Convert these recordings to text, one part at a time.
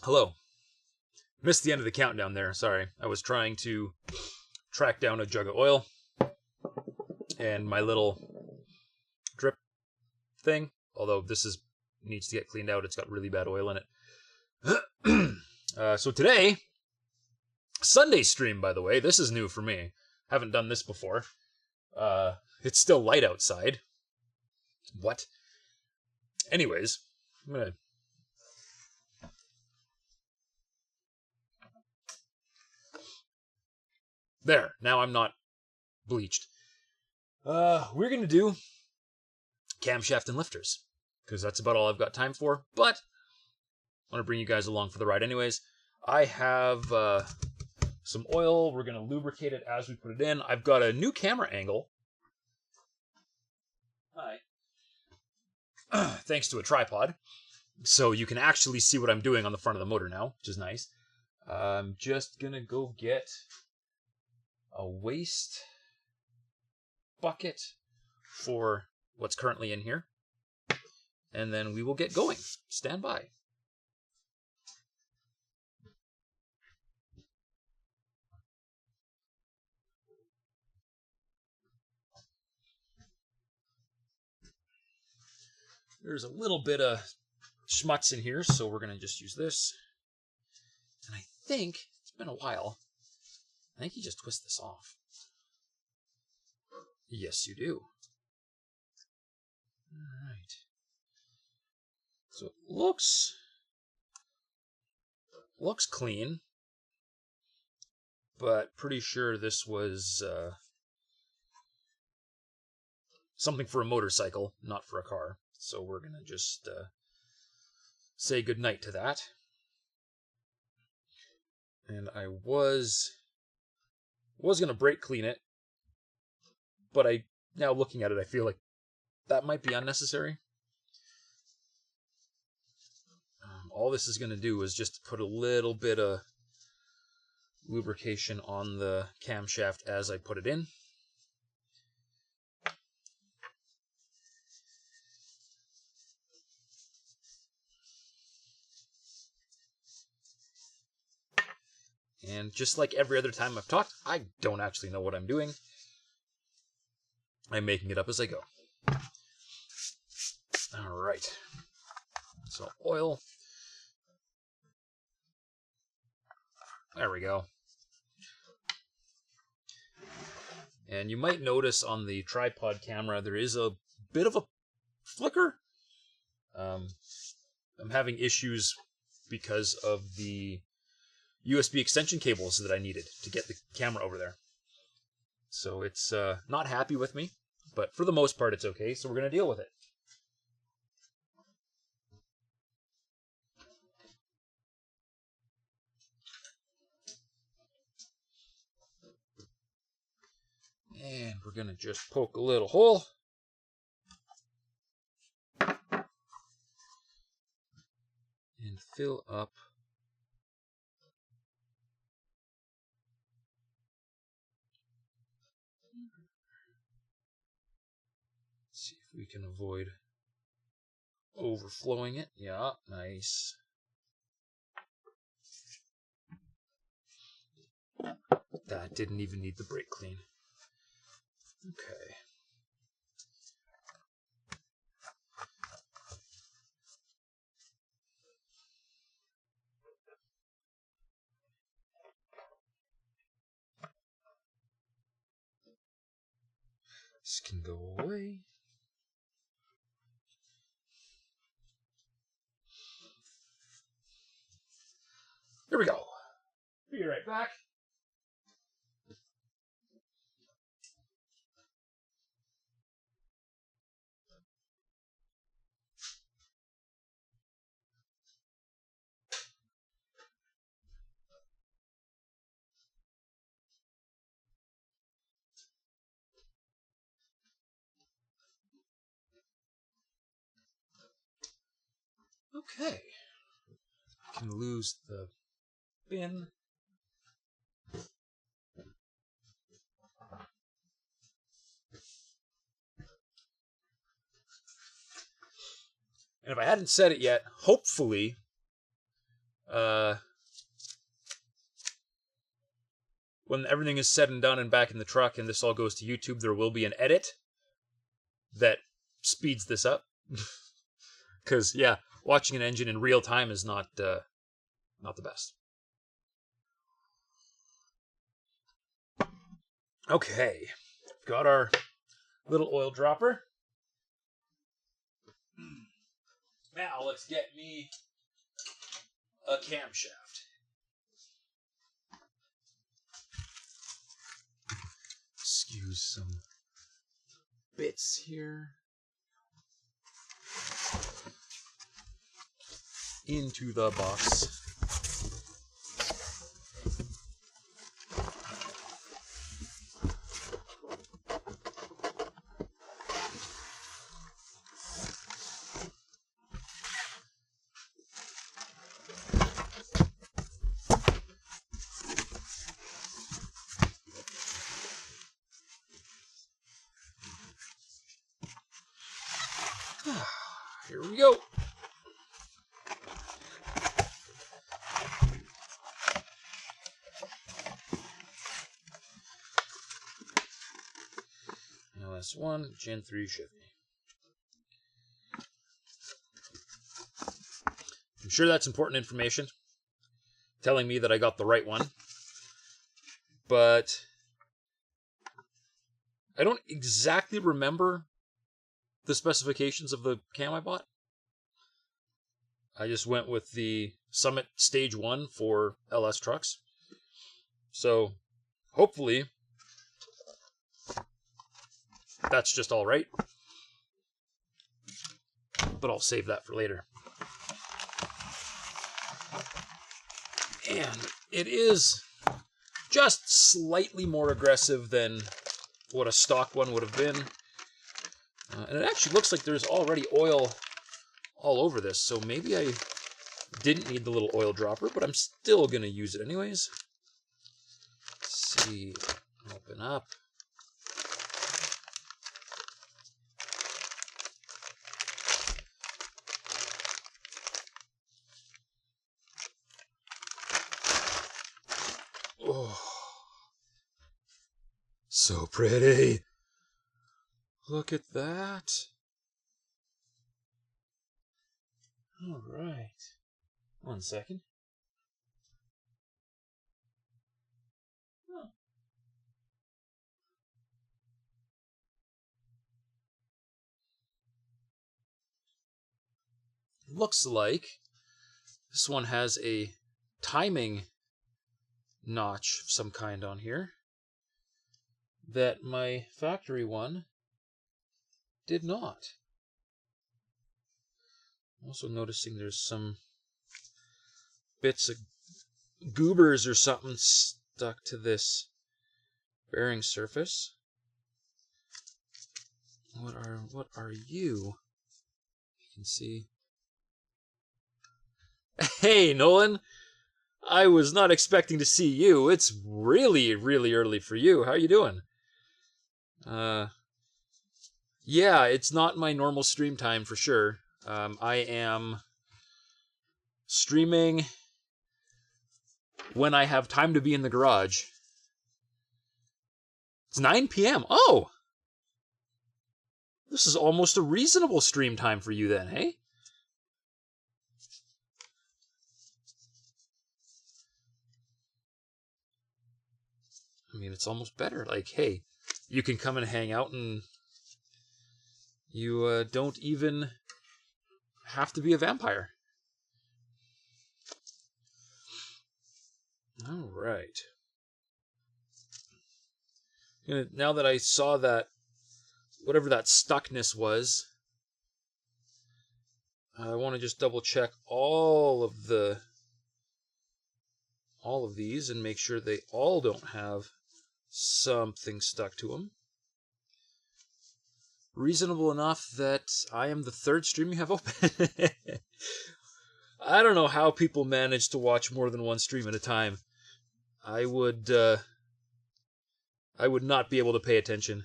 Hello. Missed the end of the countdown there, sorry. I was trying to track down a jug of oil and my little drip thing, although needs to get cleaned out, it's got really bad oil in it. So today, Sunday stream, by the way, this is new for me. Haven't done this before. It's still light outside. What? Anyways, I'm gonna... There, now I'm not bleached. We're gonna do camshaft and lifters, because that's about all I've got time for, but I want to bring you guys along for the ride anyways. I have some oil. We're gonna lubricate it as we put it in. I've got a new camera angle. Hi. Thanks to a tripod, so you can actually see what I'm doing on the front of the motor now, which is nice. I'm just gonna go get a waste bucket for what's currently in here, and then we will get going. Stand by. There's a little bit of schmutz in here, so we're going to just use this. And I think, it's been a while, I think you just twist this off. Yes, you do. Alright. So it looks clean, but pretty sure this was something for a motorcycle, not for a car. So we're going to just say goodnight to that. And I was going to brake clean it, but now looking at it, I feel like that might be unnecessary. All this is going to do is just put a little bit of lubrication on the camshaft as I put it in. And just like every other time I've talked, I don't actually know what I'm doing. I'm making it up as I go. Alright. So oil. There we go. And you might notice on the tripod camera there is a bit of a flicker. I'm having issues because of the USB extension cables that I needed to get the camera over there. So it's not happy with me, but for the most part it's okay, so we're going to deal with it. And we're going to just poke a little hole. And fill up see if we can avoid overflowing it. Yeah, nice. That didn't even need the brake clean. Okay. This can go away. Here we go. Be right back. Okay. I can lose the bin. And if I hadn't said it yet, hopefully, when everything is said and done and back in the truck and this all goes to YouTube, there will be an edit that speeds this up. Because, yeah, watching an engine in real time is not the best. Okay, got our little oil dropper. Now let's get me a camshaft. Excuse some bits here. Into the box. Here we go. LS1 Gen 3 Chevy. I'm sure that's important information, telling me that I got the right one, but I don't exactly remember the specifications of the cam I bought. I just went with the Summit Stage 1 for LS trucks. So, hopefully, that's just all right. But I'll save that for later. And it is just slightly more aggressive than what a stock one would have been. And it actually looks like there's already oil all over this, so maybe I didn't need the little oil dropper, but I'm still going to use it anyways. Let's see, open up. Oh, so pretty. Look at that. All right. 1 second. Oh. Looks like this one has a timing notch of some kind on here that my factory one did not. Also noticing there's some bits of goobers or something stuck to this bearing surface. What are you? You can see. Hey, Nolan! I was not expecting to see you. It's really, really early for you. How you doing? Yeah, it's not my normal stream time for sure. I am streaming when I have time to be in the garage. It's 9 p.m. Oh! This is almost a reasonable stream time for you then, hey? I mean, it's almost better. Like, hey, you can come and hang out and you don't even have to be a vampire. All right. Now that I saw that, whatever that stuckness was, I want to just double check all of these and make sure they all don't have something stuck to them. Reasonable enough that I am the third stream you have open. I don't know how people manage to watch more than one stream at a time. I would not be able to pay attention.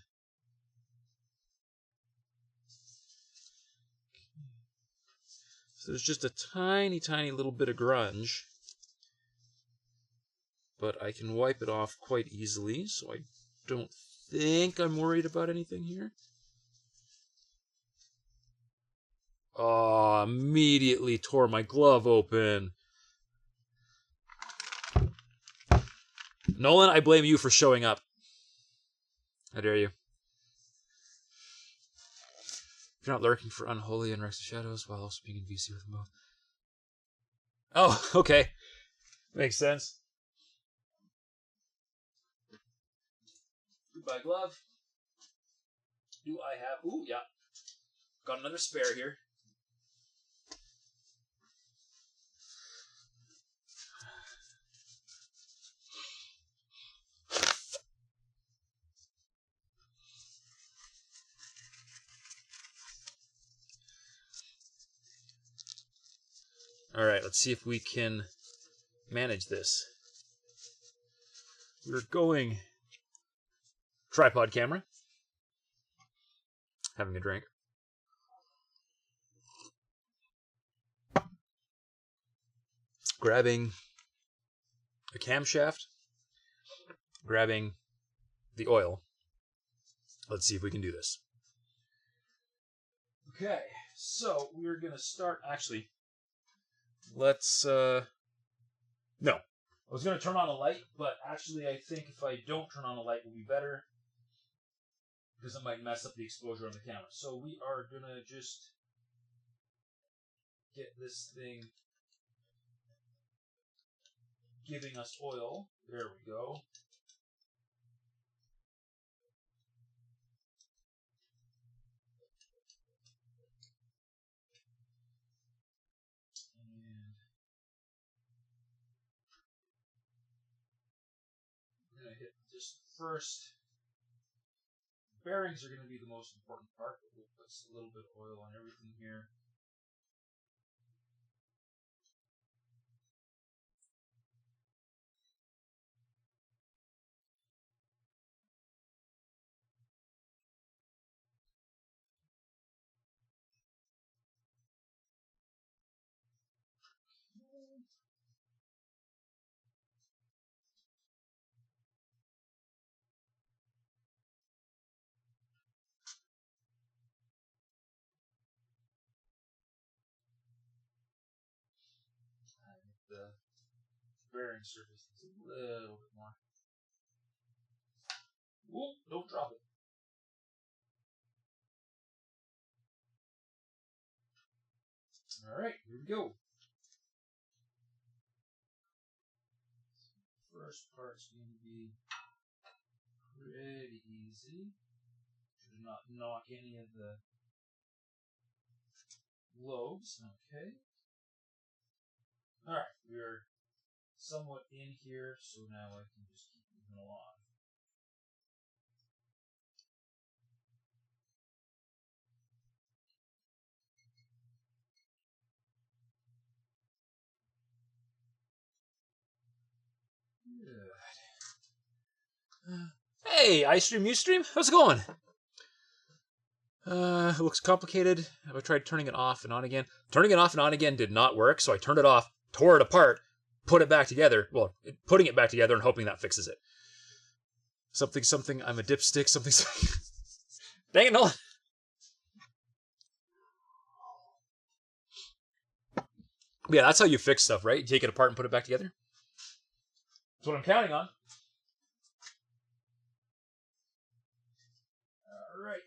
So there's just a tiny, tiny little bit of grunge. But I can wipe it off quite easily, so I don't think I'm worried about anything here. Oh, immediately tore my glove open. Nolan, I blame you for showing up. How dare you? If you're not lurking for unholy and Rex of Shadows while also being in VC with them both. Oh, okay. Makes sense. Goodbye, glove. Do I have... Ooh, yeah. Got another spare here. Alright, let's see if we can manage this. We're going tripod camera. Having a drink. Grabbing a camshaft. Grabbing the oil. Let's see if we can do this. Okay, so we're going to start... Actually, let's... No. I was going to turn on a light, but actually I think if I don't turn on a light, it will be better. Because it might mess up the exposure on the camera. So we are going to just get this thing giving us oil. There we go. And I'm going to hit just first. Bearings are going to be the most important part, but we'll put a little bit of oil on everything here. The bearing surface is a little bit more. Whoop, don't drop it. Alright, here we go. First part's going to be pretty easy. Should not knock any of the lobes. Okay. Alright, we're somewhat in here, so now I can just keep moving along. Good. Hey, iStream, Ustream, how's it going? It looks complicated. I tried turning it off and on again. Turning it off and on again did not work, so I turned it off, tore it apart, put it back together. Well, putting it back together and hoping that fixes it. Something, I'm a dipstick, something. Dang it, Nolan. Yeah, that's how you fix stuff, right? You take it apart and put it back together. That's what I'm counting on. Alright.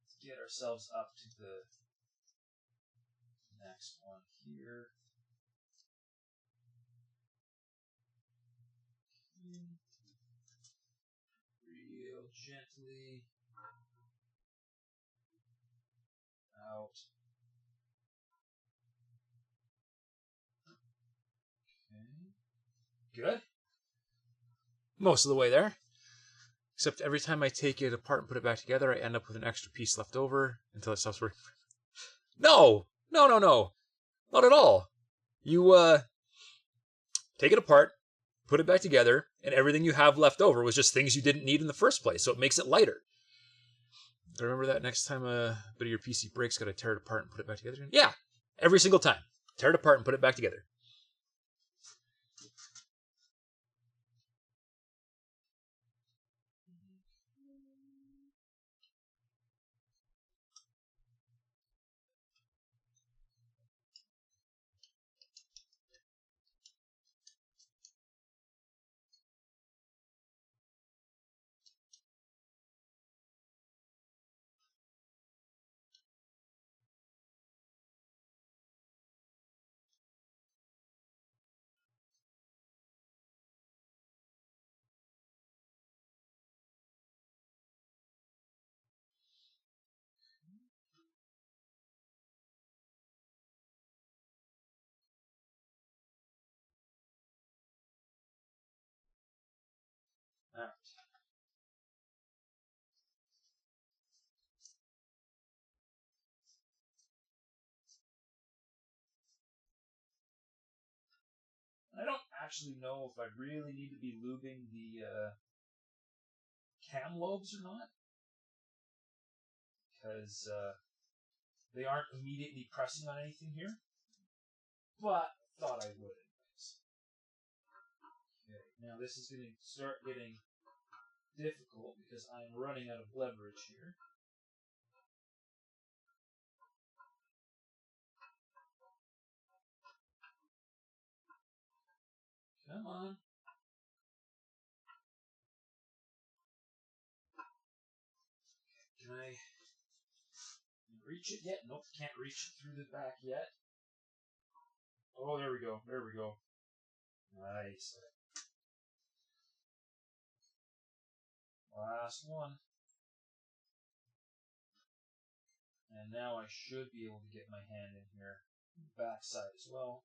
Let's get ourselves up to the next one here. Real gently out. Okay. Good. Most of the way there. Except every time I take it apart and put it back together, I end up with an extra piece left over until it stops working. No! No, no, no. Not at all. You, take it apart, put it back together, and everything you have left over was just things you didn't need in the first place, so it makes it lighter. Remember that next time a bit of your PC breaks, gotta tear it apart and put it back together again? Yeah, Every single time. Tear it apart and put it back together. Alright. I don't actually know if I really need to be lubing the cam lobes or not, because they aren't immediately pressing on anything here, but thought I would anyways. Okay, now this is going to start getting difficult because I'm running out of leverage here. Come on. Can I reach it yet? Nope, can't reach it through the back yet. Oh, there we go. There we go. Nice. Last one. And now I should be able to get my hand in here. Back side as well.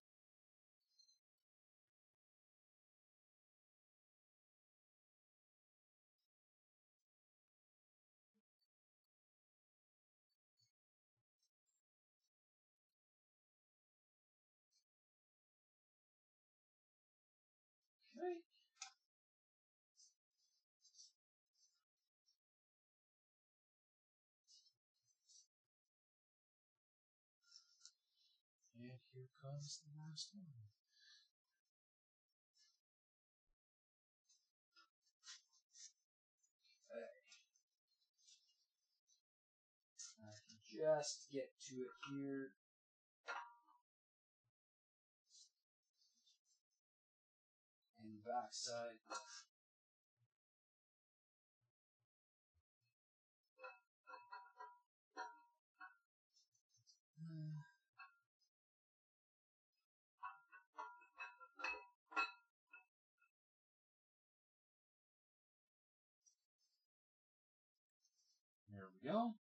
Okay. And here comes the last one. Okay. I can just get to it here. And back side. There we go.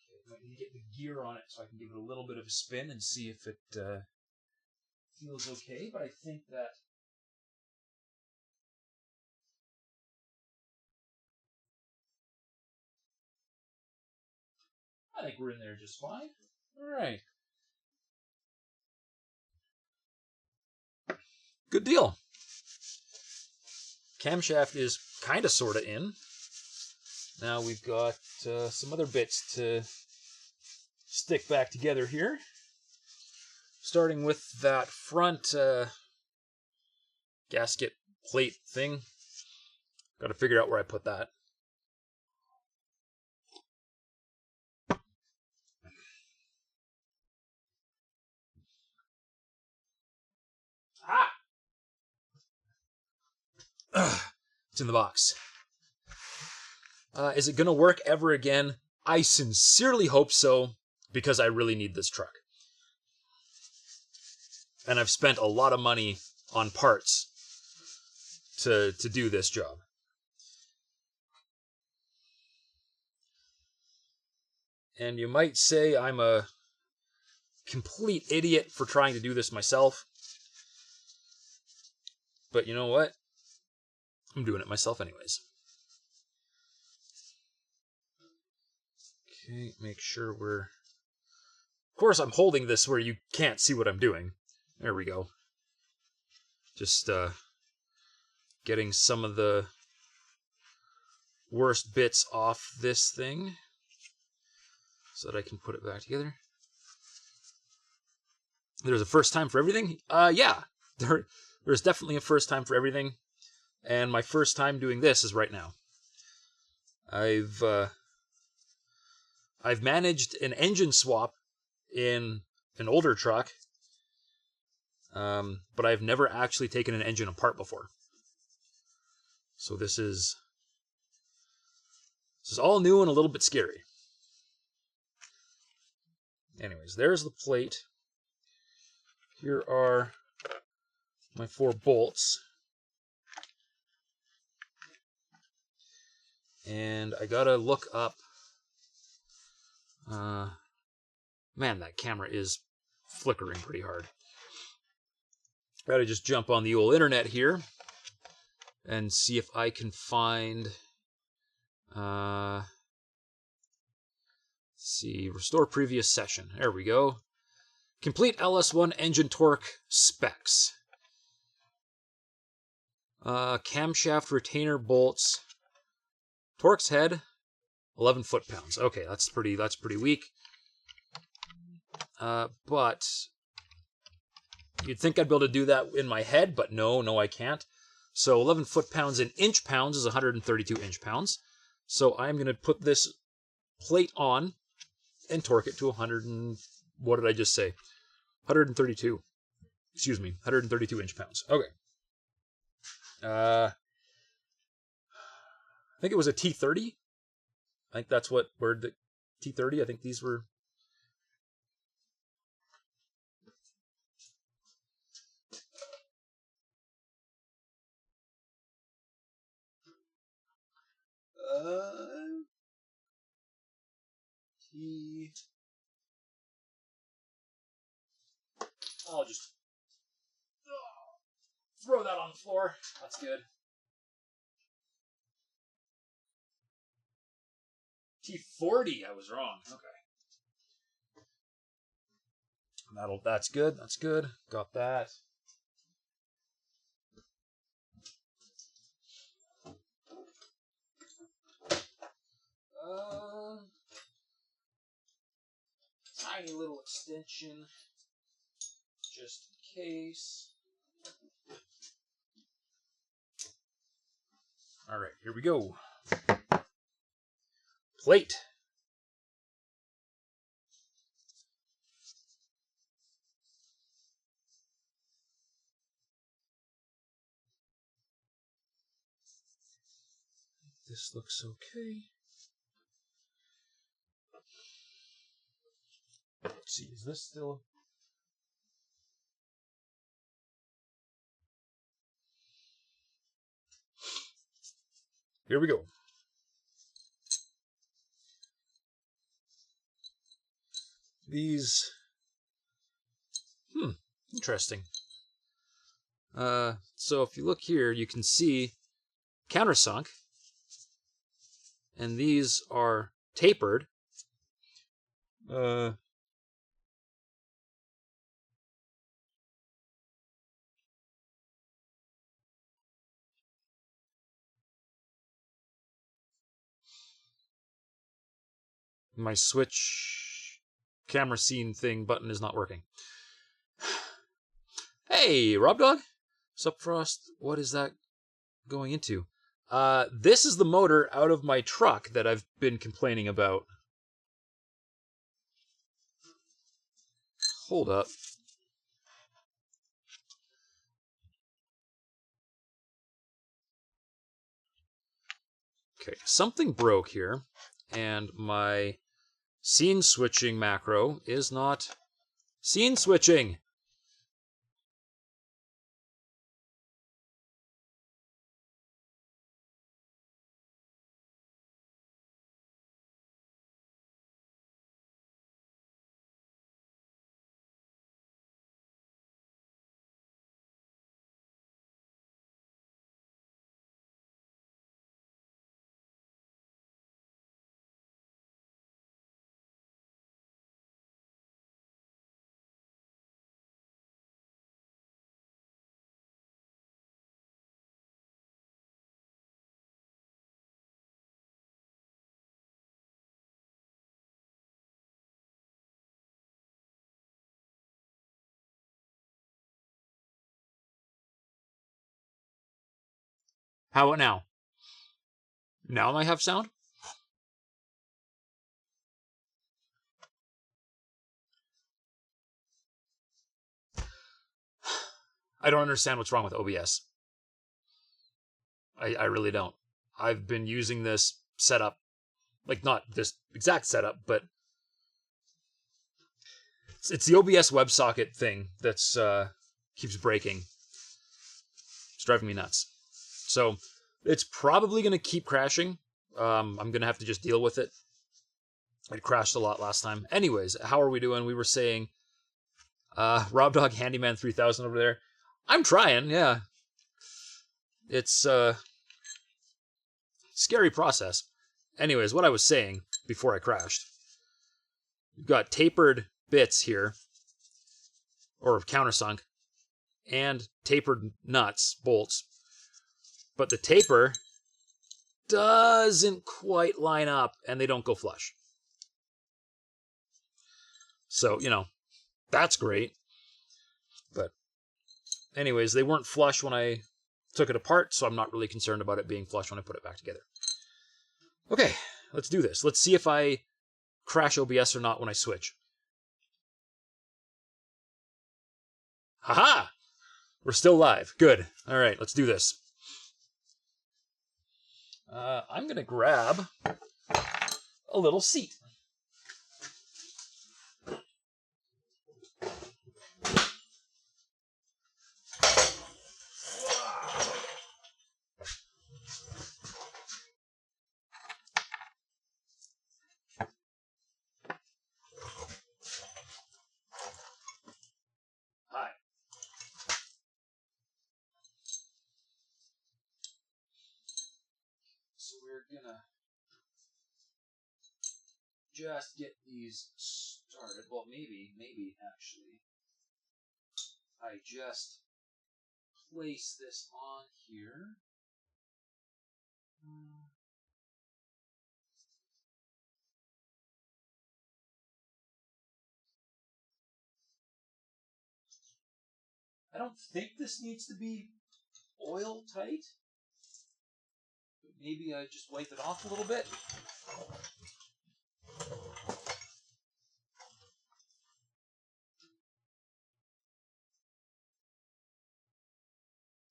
Okay, might need to get the gear on it so I can give it a little bit of a spin and see if it feels okay, but I think that we're in there just fine. Alright. Good deal. Camshaft is kind of sort of in. Now we've got some other bits to stick back together here. Starting with that front gasket plate thing. Got to figure out where I put that. It's in the box. Is it going to work ever again? I sincerely hope so, because I really need this truck. And I've spent a lot of money on parts to do this job. And you might say I'm a complete idiot for trying to do this myself. But you know what? I'm doing it myself anyways. Okay, make sure we're... Of course, I'm holding this where you can't see what I'm doing. There we go. Just getting some of the worst bits off this thing so that I can put it back together. There's a first time for everything? Yeah. There's definitely a first time for everything. And my first time doing this is right now. I've managed an engine swap in an older truck, but I've never actually taken an engine apart before. So this is all new and a little bit scary. Anyways, there's the plate. Here are my 4 bolts. And I gotta look up... man, that camera is flickering pretty hard. Gotta just jump on the old internet here and see if I can find... let's see, restore previous session. There we go. Complete LS1 engine torque specs. Camshaft retainer bolts. Torx head, 11 foot-pounds. Okay, that's pretty weak. But you'd think I'd be able to do that in my head, but no, I can't. So 11 foot-pounds in inch-pounds is 132 inch-pounds. So I'm going to put this plate on and torque it to 100 and... what did I just say? 132. Excuse me, 132 inch-pounds. Okay. I think it was a T30. I think that's where the T30, I think these were... I'll just throw that on the floor. That's good. T40, I was wrong. Okay. That's good. That's good. Got that. Tiny little extension, just in case. All right, here we go. Plate. This looks okay. Let's see, is this still... Here we go. These... interesting. So if you look here, you can see countersunk. And these are tapered. My switch camera scene thing button is not working. Hey, Rob Dog? What's up, Frost? What is that going into? This is the motor out of my truck that I've been complaining about. Hold up. Okay, something broke here, and my scene switching macro is not scene switching. How about now? Now I have sound? I don't understand what's wrong with OBS. I really don't. I've been using this setup, like not this exact setup, but it's the OBS WebSocket thing that's keeps breaking. It's driving me nuts. So it's probably going to keep crashing. I'm going to have to just deal with it. It crashed a lot last time. Anyways, how are we doing? We were saying Rob Dog Handyman 3000 over there. I'm trying, yeah. It's a scary process. Anyways, what I was saying before I crashed. We've got tapered bits here, or countersunk, and tapered nuts, bolts. But the taper doesn't quite line up, and they don't go flush. So, you know, that's great. But anyways, they weren't flush when I took it apart, so I'm not really concerned about it being flush when I put it back together. Okay, let's do this. Let's see if I crash OBS or not when I switch. Haha! We're still live. Good. All right, let's do this. I'm going to grab a little seat. Hi. So we're going to just get these started. Well, maybe actually, I just place this on here. I don't think this needs to be oil tight. But maybe I just wipe it off a little bit.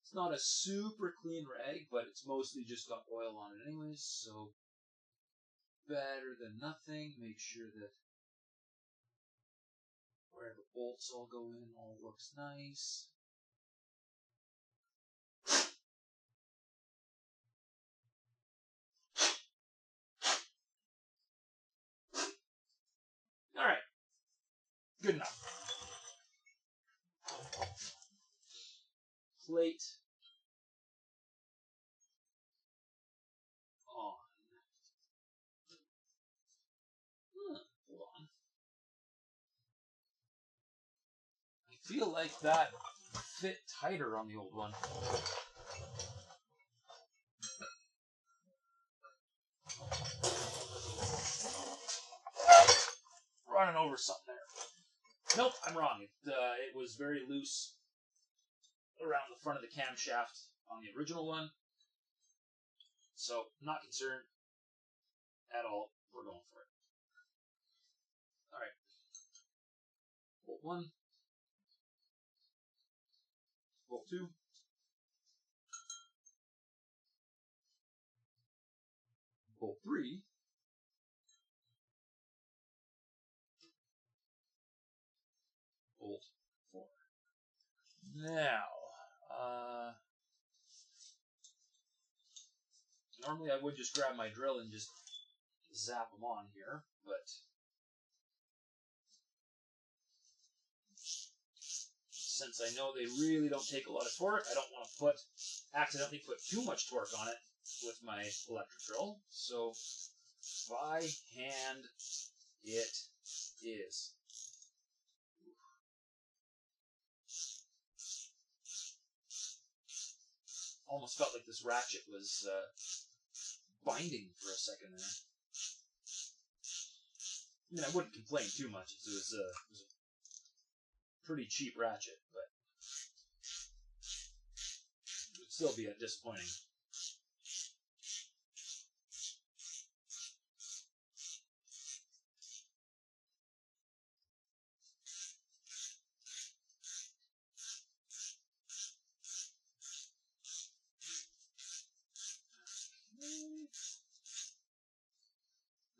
It's not a super clean rag, but it's mostly just got oil on it anyways, so better than nothing. Make sure that where the bolts all go in all looks nice. Alright. Good enough. Plate on. Hold on. I feel like that fit tighter on the old one. Running over something there. Nope, I'm wrong. It was very loose around the front of the camshaft on the original one. So, not concerned at all. We're going for it. Alright. Bolt 1. Bolt 2. Bolt 3. Bolt 4. Now, normally I would just grab my drill and just zap them on here, but since I know they really don't take a lot of torque, I don't want to accidentally put too much torque on it with my electric drill. So by hand it is. Almost felt like this ratchet was binding for a second there. I mean, I wouldn't complain too much. It was a pretty cheap ratchet, but it would still be disappointing.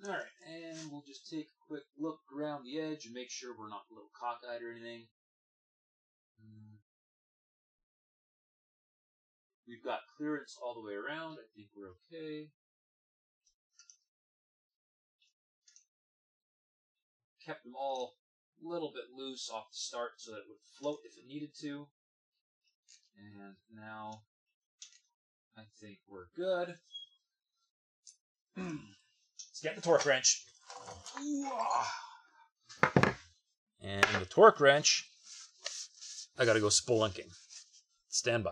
Alright, and we'll just take a quick look around the edge and make sure we're not a little cockeyed or anything. We've got clearance all the way around. I think we're okay. Kept them all a little bit loose off the start so that it would float if it needed to. And now I think we're good. Let's get the torque wrench. And the torque wrench, I gotta go spelunking. Stand by.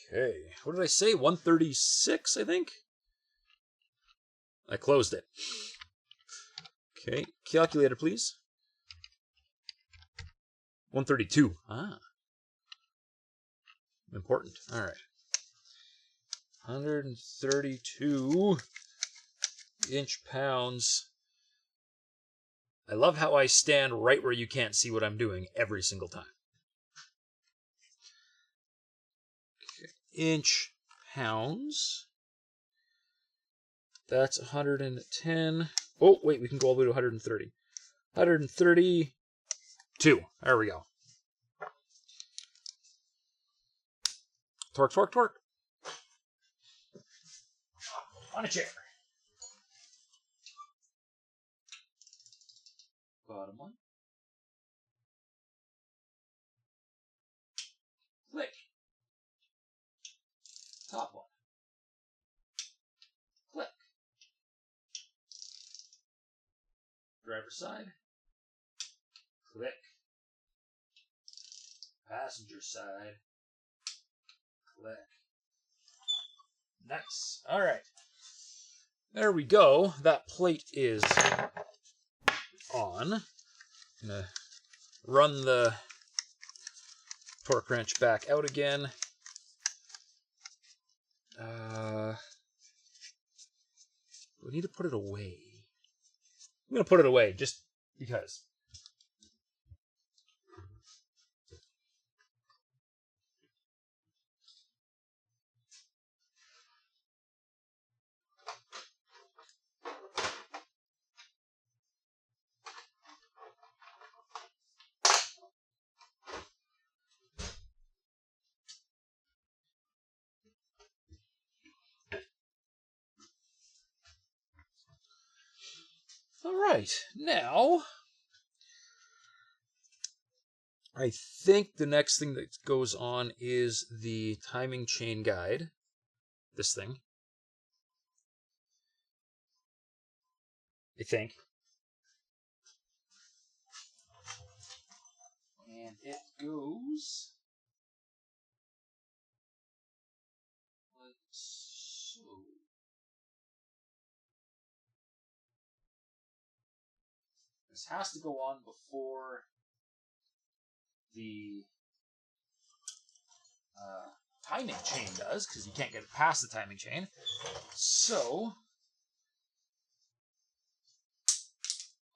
Okay, what did I say? 136, I think? I closed it. Okay, calculator, please. 132. Ah. Important. All right. 132 inch-pounds. I love how I stand right where you can't see what I'm doing every single time. Inch-pounds. That's 110. Oh, wait, we can go all the way to 130. 132. There we go. Torque, torque, torque. On a chair. Bottom one. Click. Top one. Click. Driver's side. Click. Passenger side. Click. Nice. All right. There we go. That plate is on. I'm going to run the torque wrench back out again. We need to put it away. I'm going to put it away just because. All right, now I think the next thing that goes on is the timing chain guide. This thing. I think. And it goes like so. This has to go on before the timing chain does, because you can't get it past the timing chain. So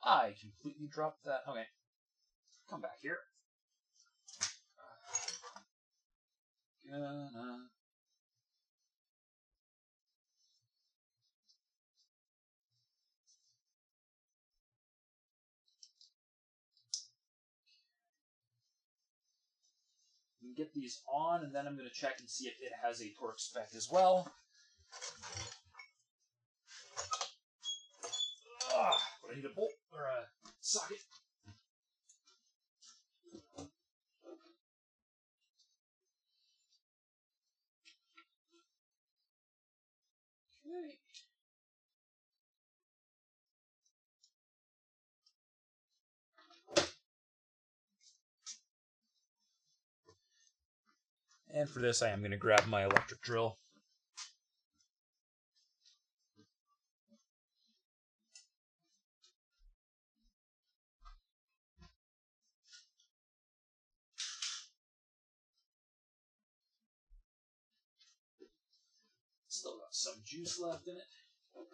I completely dropped that. Okay, come back here. Gonna get these on, and then I'm going to check and see if it has a torque spec as well. But I need a bolt or a socket. Okay. And for this, I am going to grab my electric drill. Still got some juice left in it. Okay.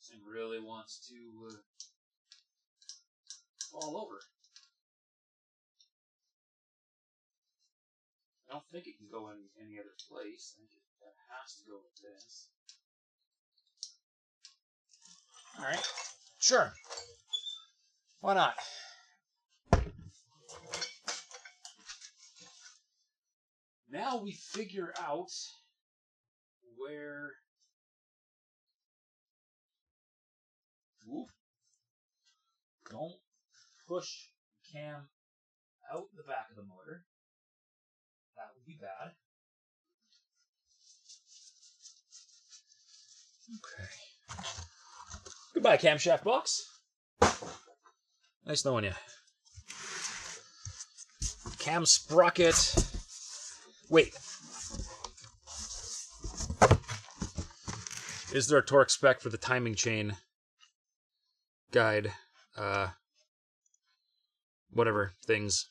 This thing really wants to fall over. I don't think it can go in any other place. I think it has to go with this. Alright. Sure. Why not? Now we figure out where... Ooh. Don't push the cam out the back of the motor. That would be bad. Okay. Goodbye, camshaft box. Nice knowing you. Cam sprocket. Wait. Is there a torque spec for the timing chain guide? Whatever things.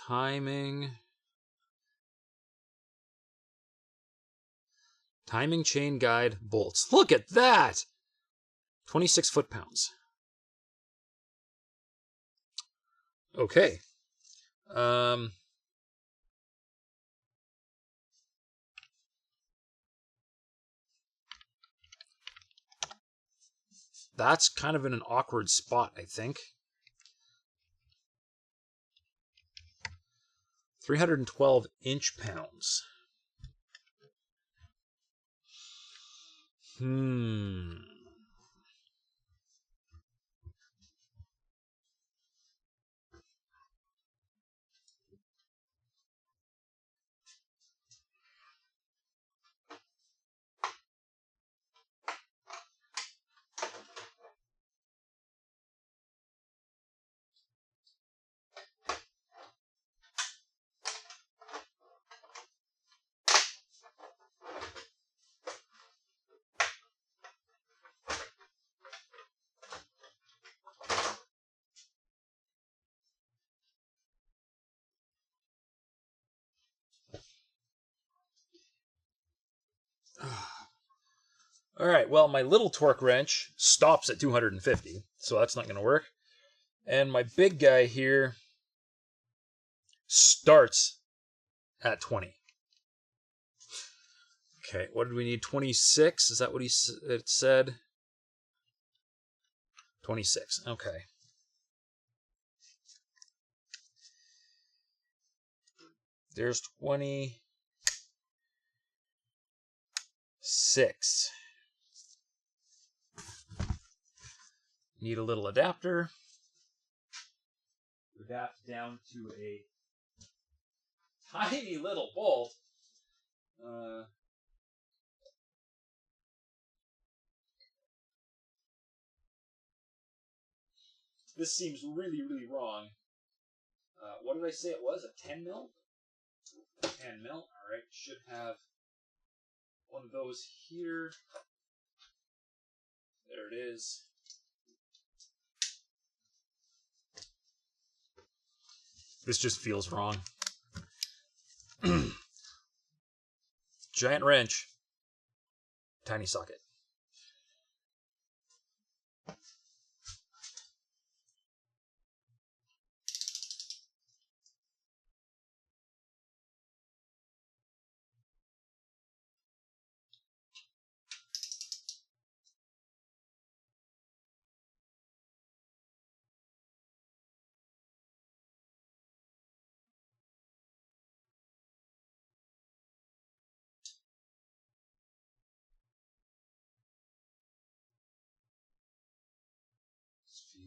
Timing chain guide bolts. Look at that! 26 foot-pounds. Okay. That's kind of in an awkward spot, I think. 312 inch-pounds. Alright, well, my little torque wrench stops at 250, so that's not going to work. And my big guy here starts at 20. Okay, what did we need? 26? Is that what it said? 26, okay. There's 26. Need a little adapter. Adapt down to a tiny little bolt. This seems really, really wrong. What did I say it was? A 10 mil? 10 mil. Alright, should have one of those here. There it is. This just feels wrong. Giant wrench. Tiny socket.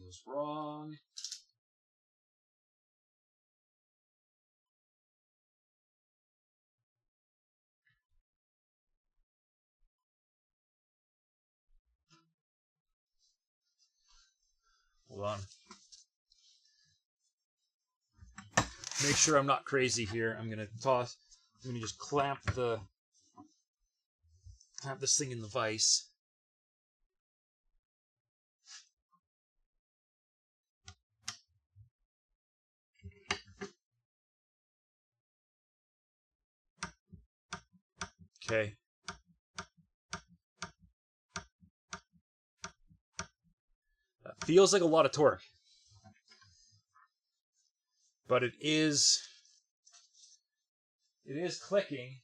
Feels wrong. Hold on. Make sure I'm not crazy here. I'm gonna just clamp this thing in the vise. Okay. That feels like a lot of torque. But it is clicking.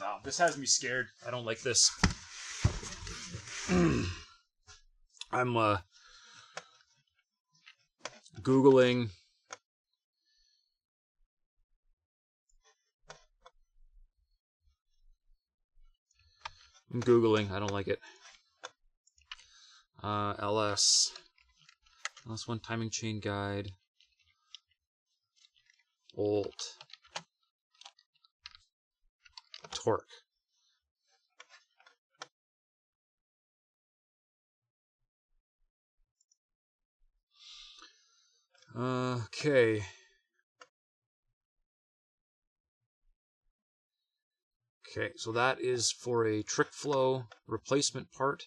No, this has me scared. I don't like this. I'm Googling I don't like it. LS1 timing chain guide. Volt. Torque. Okay. Okay, so that is for a trick flow replacement part.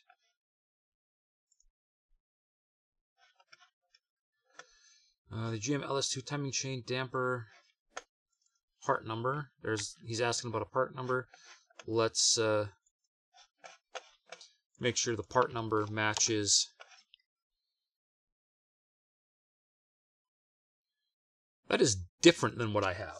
The GM LS2 timing chain damper part number. He's asking about a part number. Let's make sure the part number matches. That is different than what I have.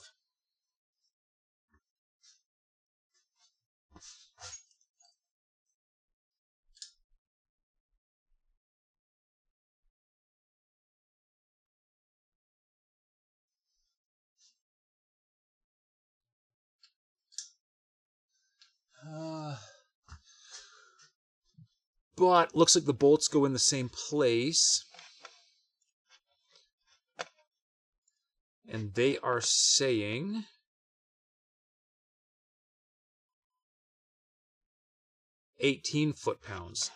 But looks like the bolts go in the same place. And they are saying 18 foot-pounds.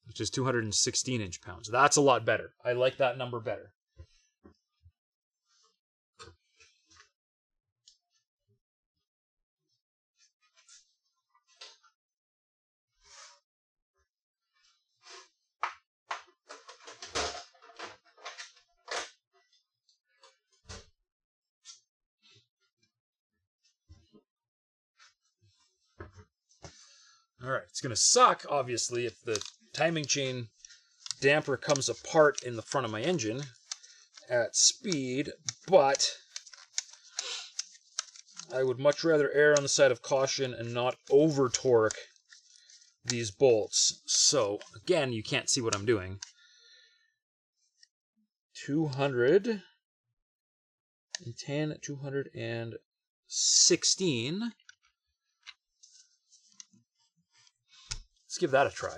Which is 216 inch-pounds. That's a lot better. I like that number better. Alright, it's going to suck, obviously, if the timing chain damper comes apart in the front of my engine at speed, but I would much rather err on the side of caution and not over-torque these bolts. So, again, you can't see what I'm doing. 210, 216. Let's give that a try.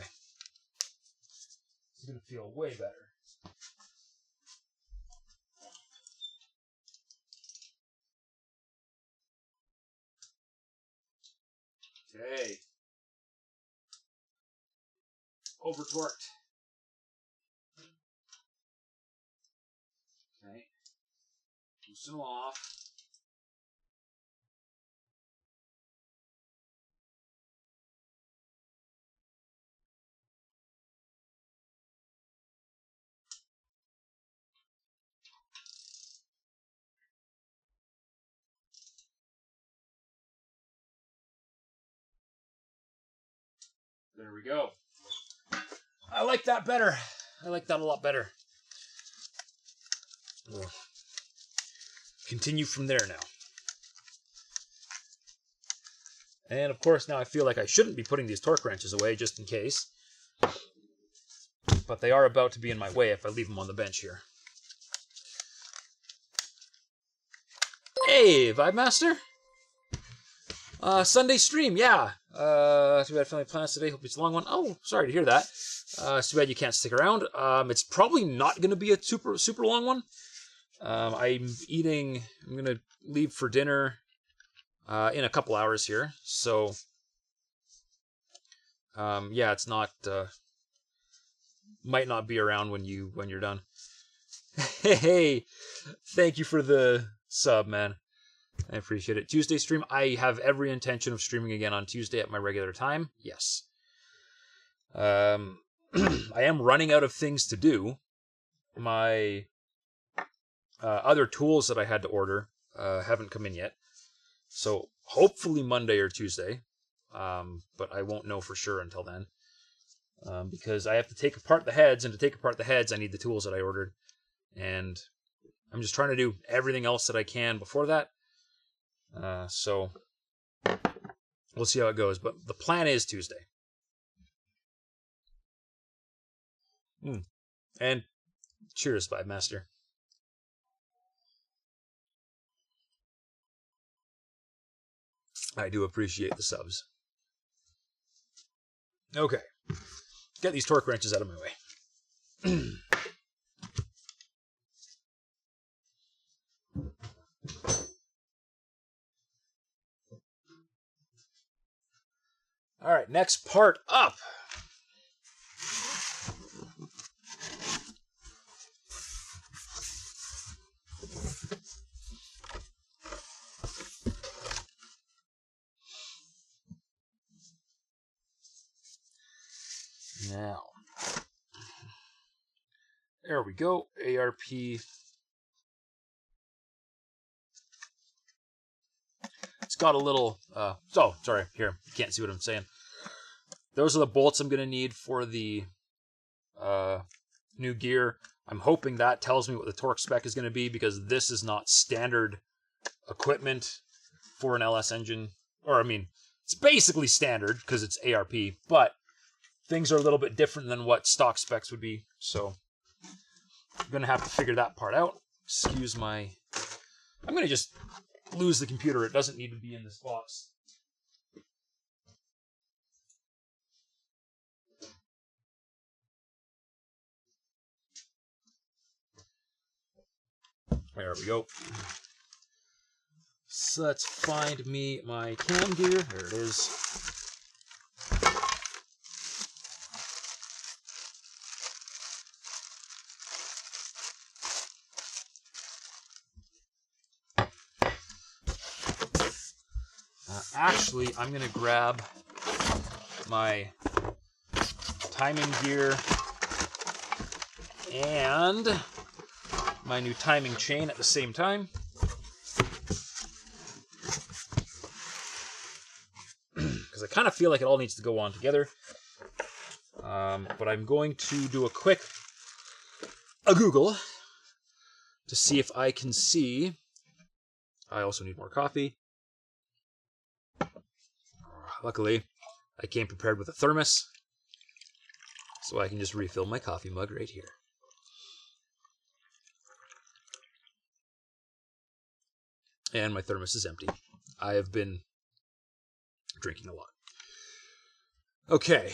It's going to feel way better. Okay. Over-torqued. Okay. Loosen them off. There we go. I like that better. I like that a lot better. We'll continue from there now. And of course, now I feel like I shouldn't be putting these torque wrenches away just in case. But they are about to be in my way if I leave them on the bench here. Hey, Vibe Master! Sunday stream, yeah. Too bad family plans today. Hope it's a long one. Oh, sorry to hear that. It's too bad you can't stick around. It's probably not going to be a super long one. I'm going to leave for dinner in a couple hours here. So, yeah, it's not, might not be around when you're done. Hey, thank you for the sub, man. I appreciate it. Tuesday stream. I have every intention of streaming again on Tuesday at my regular time. Yes. I am running out of things to do. My other tools that I had to order haven't come in yet. So hopefully Monday or Tuesday. But I won't know for sure until then. Because I have to take apart the heads, and to take apart the heads, I need the tools that I ordered. And I'm just trying to do everything else that I can before that. So we'll see how it goes. But the plan is Tuesday. And cheers, Vibe Master. I do appreciate the subs. Okay. Get these torque wrenches out of my way. All right, next part up. Now, there we go. ARP. It's got a little, oh, sorry, here, you can't see what I'm saying. Those are the bolts I'm going to need for the new gear. I'm hoping that tells me what the torque spec is going to be, because this is not standard equipment for an LS engine. Or, I mean, it's basically standard because it's ARP, but things are a little bit different than what stock specs would be. So I'm going to have to figure that part out. Excuse my... I'm going to just lose the computer. It doesn't need to be in this box. There we go. So let's find me my cam gear. There it is. Actually, I'm going to grab my timing gear and my new timing chain at the same time. Because I kind of feel like it all needs to go on together. But I'm going to do a quick Google to see if I can see. I also need more coffee. Luckily, I came prepared with a thermos, so I can just refill my coffee mug right here. And my thermos is empty. I have been drinking a lot. Okay.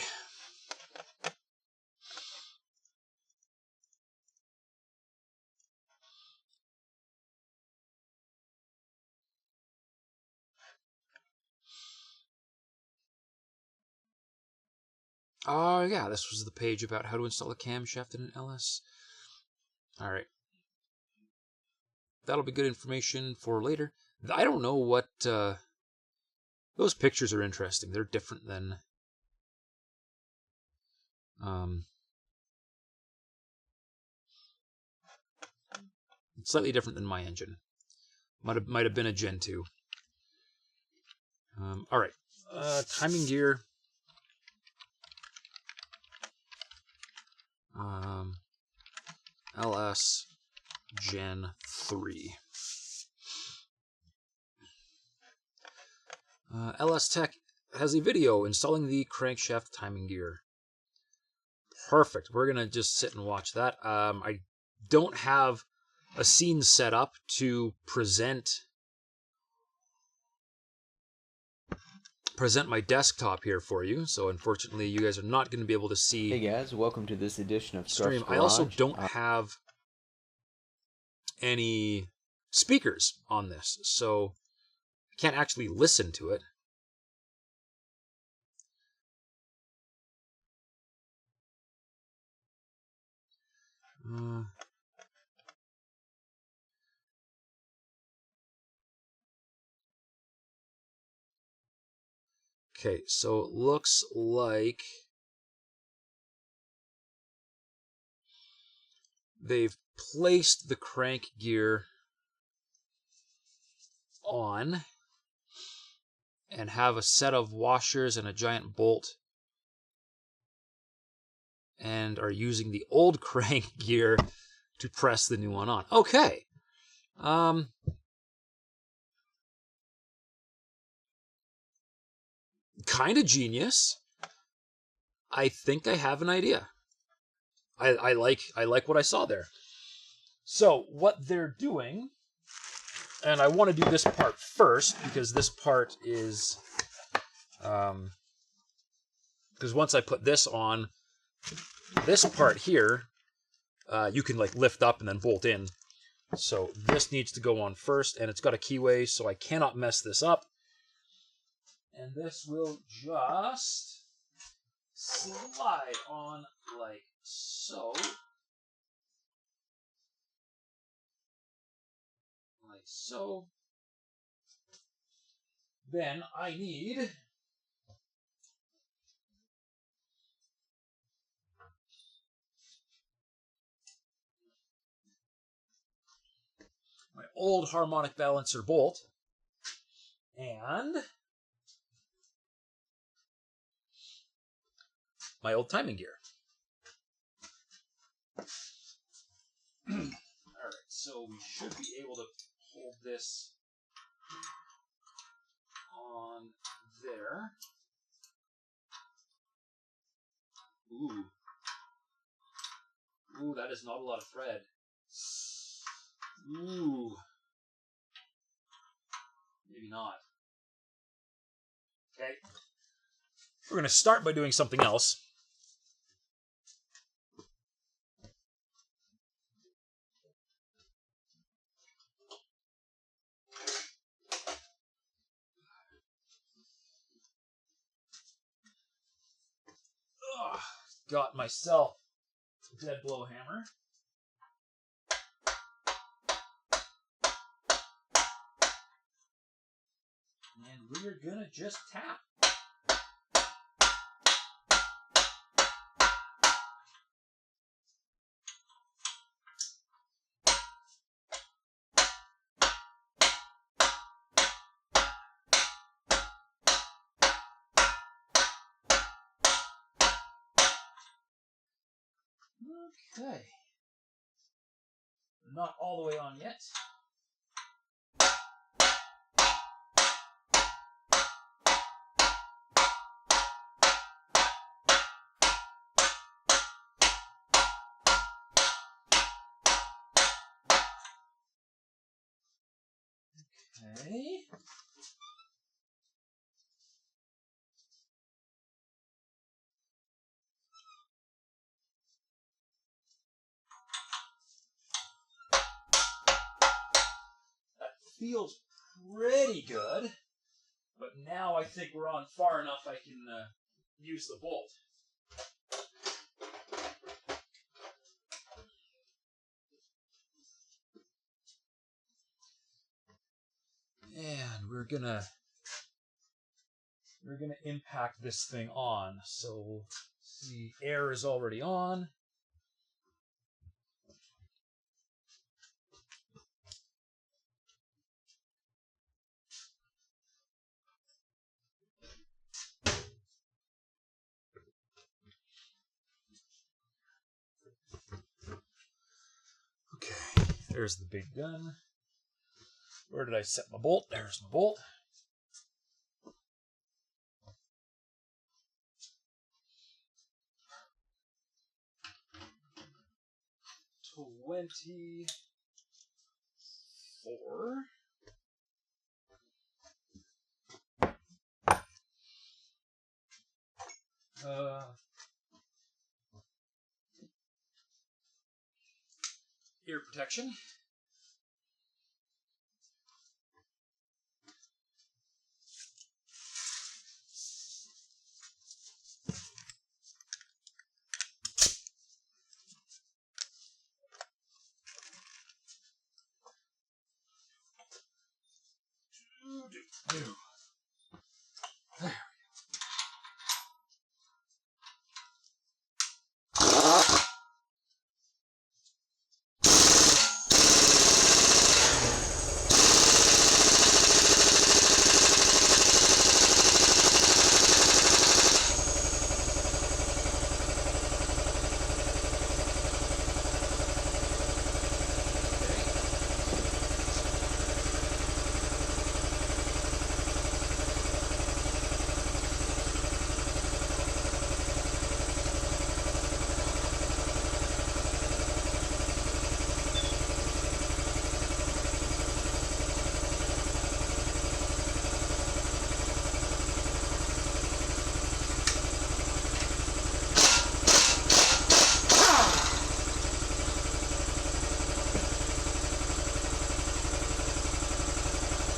Yeah, this was the page about how to install a camshaft in an LS. Alright. That'll be good information for later. I don't know what... those pictures are interesting. They're different than... slightly different than my engine. Might have been a Gen 2. Alright. Timing gear. LS Gen 3. LS Tech has a video installing the crankshaft timing gear. Perfect. We're going to just sit and watch that. I don't have a scene set up to present my desktop here for you, so unfortunately you guys are not going to be able to see. Hey guys, welcome to this edition of stream. Garage. I also don't have any speakers on this, so I can't actually listen to it. Okay, so it looks like they've placed the crank gear on and have a set of washers and a giant bolt and are using the old crank gear to press the new one on. Okay. Kind of genius. I think I have an idea. I like what I saw there. So what they're doing, and I want to do this part first because this part is, because once I put this on, this part here, you can like lift up and then bolt in. So this needs to go on first, and it's got a keyway, so I cannot mess this up. And this will just slide on like so. Like so. Then I need my old harmonic balancer bolt and my old timing gear. Alright, so we should be able to hold this on there. Ooh. Ooh, that is not a lot of thread. Ooh. Maybe not. Okay. We're going to start by doing something else. Ugh, got myself a dead blow hammer. And we're gonna just tap. Okay. Not all the way on yet. Okay. Feels pretty good, but now I think we're on far enough I can use the bolt. And we're gonna impact this thing on. So see, air is already on. There's the big gun. Where did I set my bolt? There's my bolt. $24. Ear protection.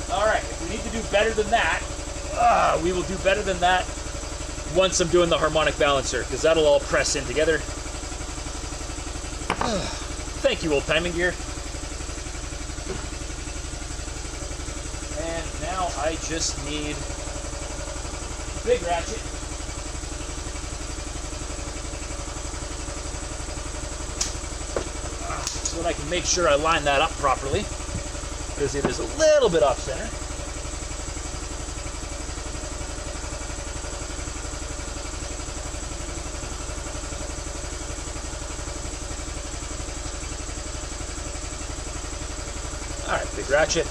Alright, if we need to do better than that, we will do better than that once I'm doing the harmonic balancer, because that'll all press in together. Thank you, old timing gear. And now I just need a big ratchet. So that I can make sure I line that up properly, because it is a little bit off center. All right, big ratchet.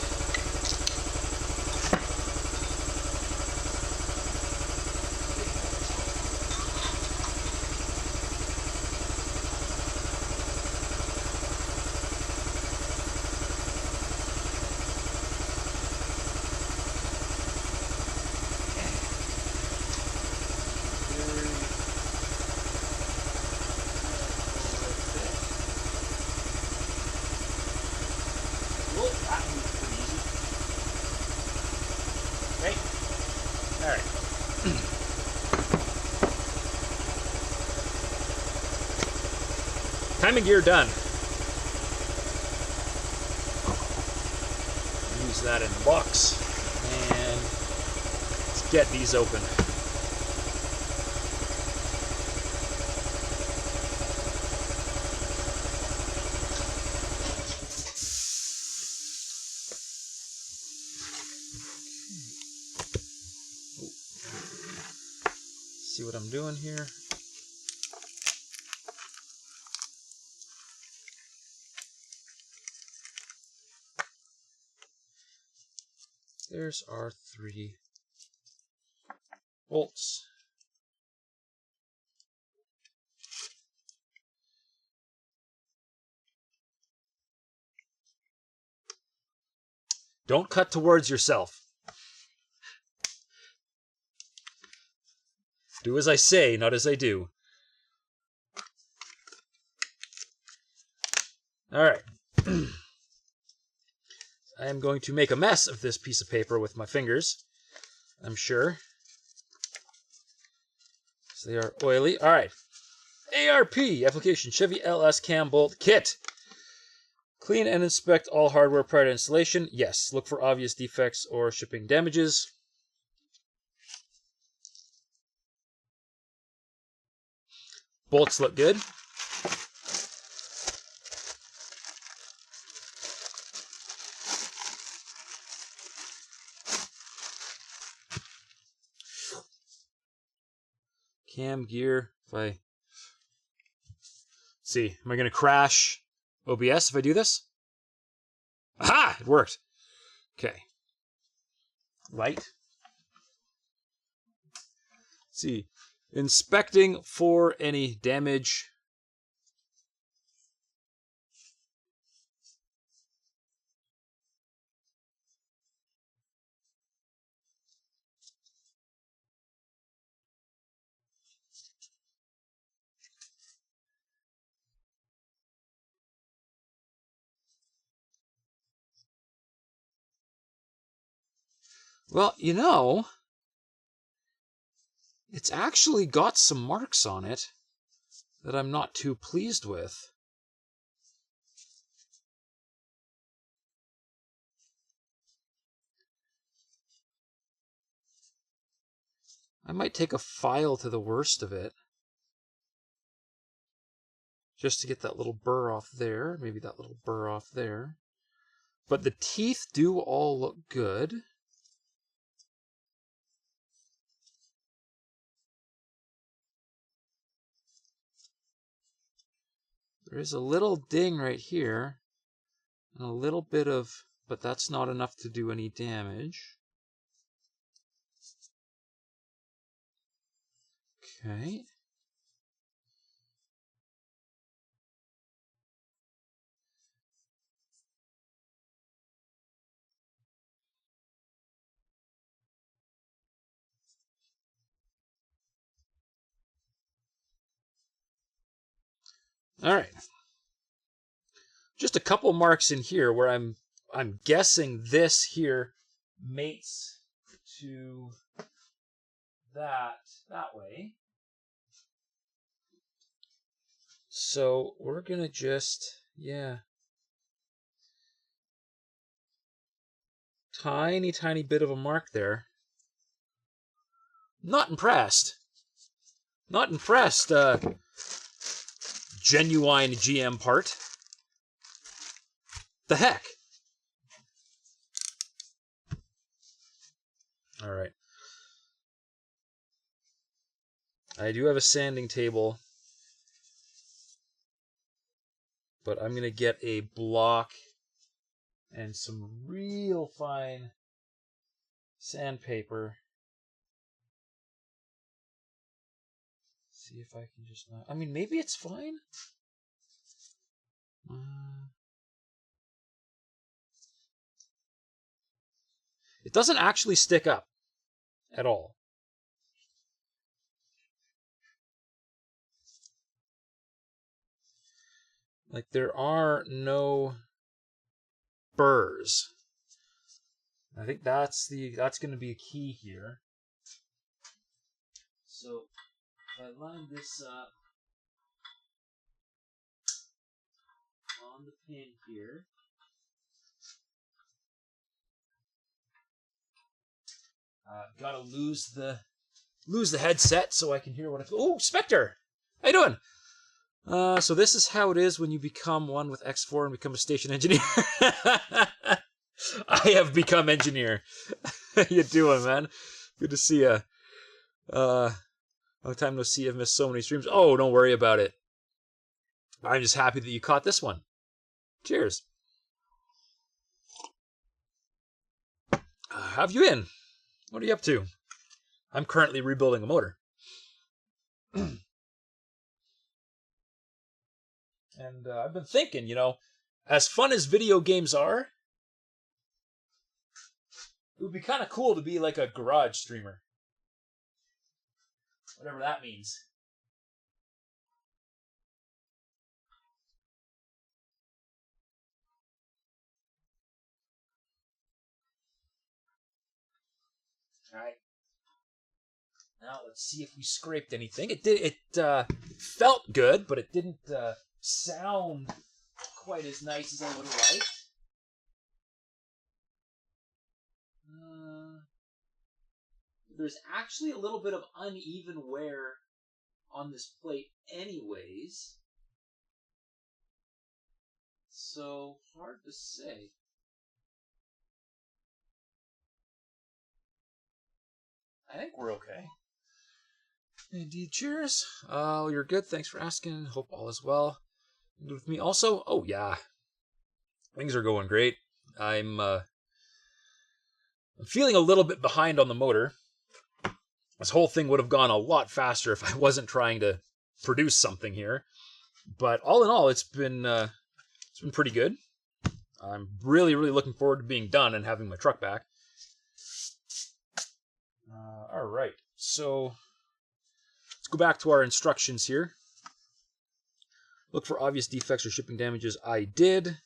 Timing gear done. Use that in the box, and let's get these open. See what I'm doing here. There's our 3 bolts. Don't cut towards yourself. Do as I say, not as I do. All right. I am going to make a mess of this piece of paper with my fingers, I'm sure. So they are oily. All right. ARP, application Chevy LS cam bolt kit. Clean and inspect all hardware prior to installation. Yes. Look for obvious defects or shipping damages. Bolts look good. Cam gear. See, am I going to crash OBS if I do this? Aha! It worked. Okay. Light. Let's see. Inspecting for any damage. Well, you know, it's actually got some marks on it that I'm not too pleased with. I might take a file to the worst of it. Just to get that little burr off there. Maybe that little burr off there. But the teeth do all look good. There is a little ding right here. And a little bit of... But that's not enough to do any damage. Okay. All right. Just a couple marks in here where I'm guessing this here mates to that way. So we're gonna just, yeah. Tiny bit of a mark there. Not impressed. Not impressed, genuine GM part. The heck? Alright. I do have a sanding table. But I'm going to get a block and some real fine sandpaper. See if I can just not... I mean, maybe it's fine. It doesn't actually stick up at all. Like, there are no burrs. I think that's going to be a key here. So, if I line this up on the pin here, gotta lose the headset so I can hear what I feel. Oh, Spectre! How you doing? So this is how it is when you become one with X4 and become a station engineer. I have become engineer. How you doing, man? Good to see you. Long time no see. I've missed so many streams. Oh, don't worry about it. I'm just happy that you caught this one. Cheers. Have you in? What are you up to? I'm currently rebuilding a motor. And I've been thinking, you know, as fun as video games are, it would be kind of cool to be like a garage streamer. Whatever that means. Alright. Now let's see if we scraped anything. It felt good, but it didn't sound quite as nice as I would have liked. There's actually a little bit of uneven wear on this plate anyways. So, hard to say. I think we're okay. Indeed, cheers. Oh, you're good. Thanks for asking. Hope all is well. With me also? Oh, yeah. Things are going great. I'm feeling a little bit behind on the motor. This whole thing would have gone a lot faster if I wasn't trying to produce something here. But all in all, it's been pretty good. I'm really, really looking forward to being done and having my truck back. All right, so let's go back to our instructions here. Look for obvious defects or shipping damages. I did.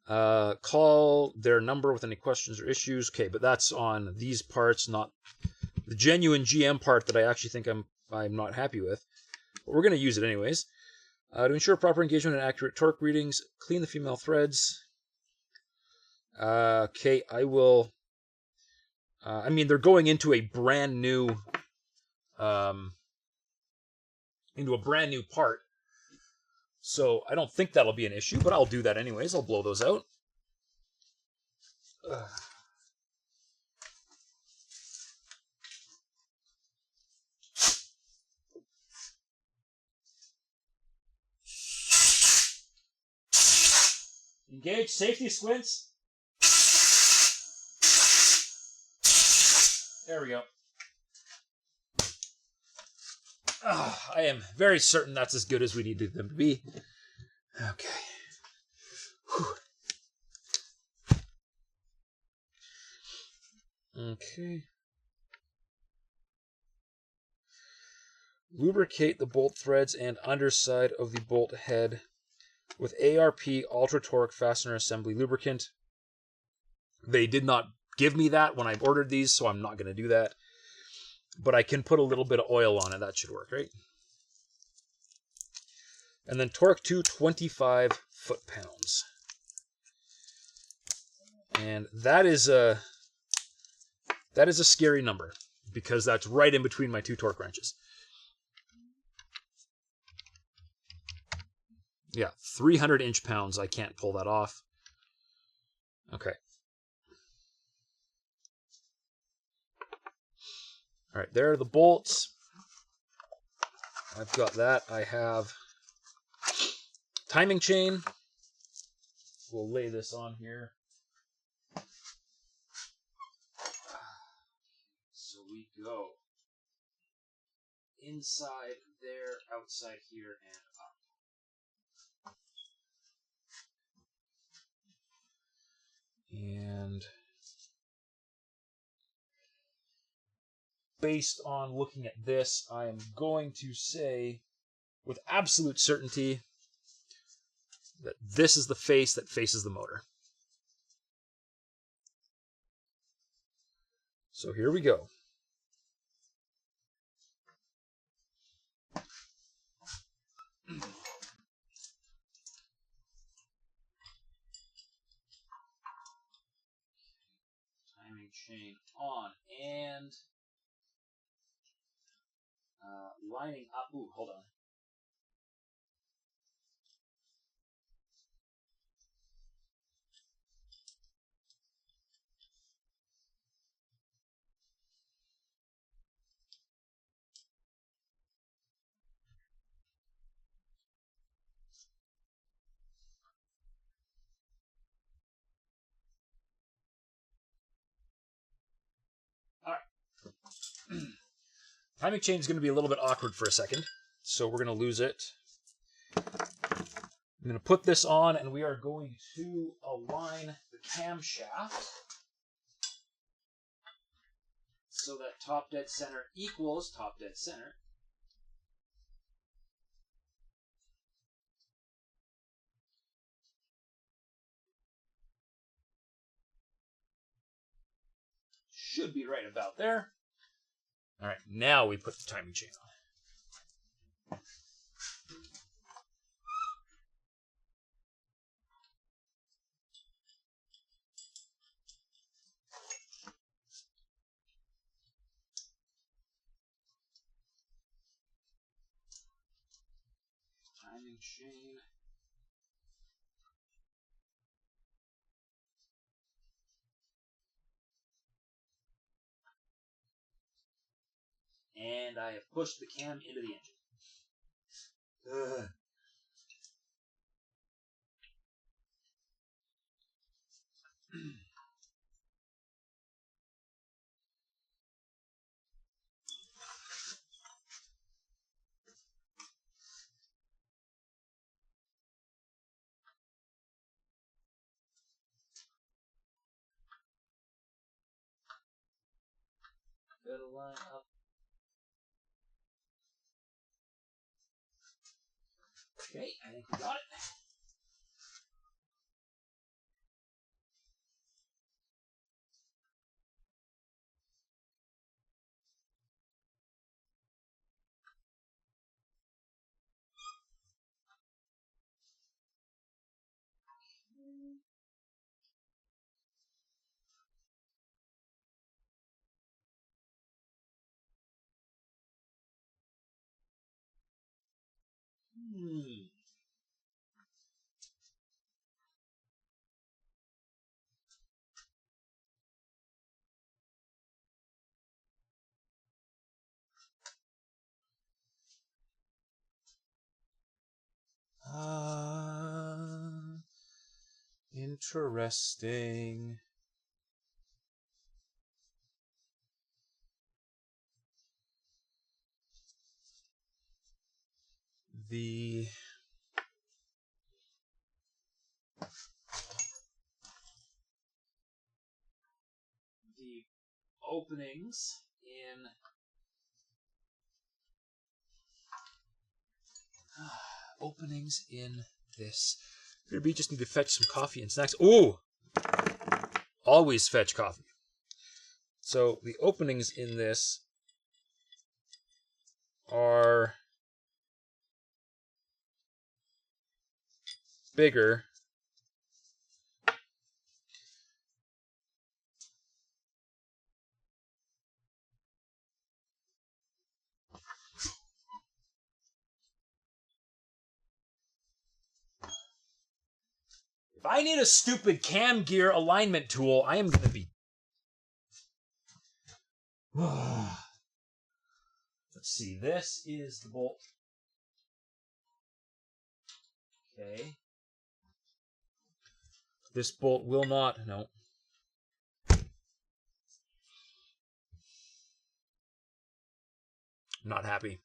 Call their number with any questions or issues. Okay, but that's on these parts, not the genuine GM part that I actually think I'm not happy with. But we're going to use it anyways. To ensure proper engagement and accurate torque readings, clean the female threads. Okay, I will. I mean, they're going into a brand new, part, so I don't think that'll be an issue. But I'll do that anyways. I'll blow those out. Engage safety squints. There we go. I am very certain that's as good as we needed them to be. Okay. Whew. Okay. Lubricate the bolt threads and underside of the bolt head with ARP Ultra Torque Fastener Assembly Lubricant. They did not give me that when I ordered these, so I'm not going to do that. But I can put a little bit of oil on it. That should work, right? And then torque to 25 foot-pounds. And that is a scary number, because that's right in between my two torque wrenches. Yeah, 300 inch-pounds. I can't pull that off. Okay. All right, there are the bolts. I've got that. I have timing chain. We'll lay this on here. So we go inside there, outside here, and up. And based on looking at this, I am going to say with absolute certainty that this is the face that faces the motor. So here we go. Timing chain on and lining up. Ooh, hold on. All right. Timing chain is going to be a little bit awkward for a second, so we're going to lose it. I'm going to put this on, and we are going to align the camshaft so that top dead center equals top dead center. Should be right about there. All right, now we put the timing chain on. Timing chain. And I have pushed the cam into the engine. Ugh. line up. Okay, I think we got it. Interesting. The openings in this. Maybe just need to fetch some coffee and snacks. Ooh! Always fetch coffee. So the openings in this are bigger If I need a stupid cam gear alignment tool, I am going to be... Let's see, this is the bolt. Okay. This bolt will not... No. I'm not happy.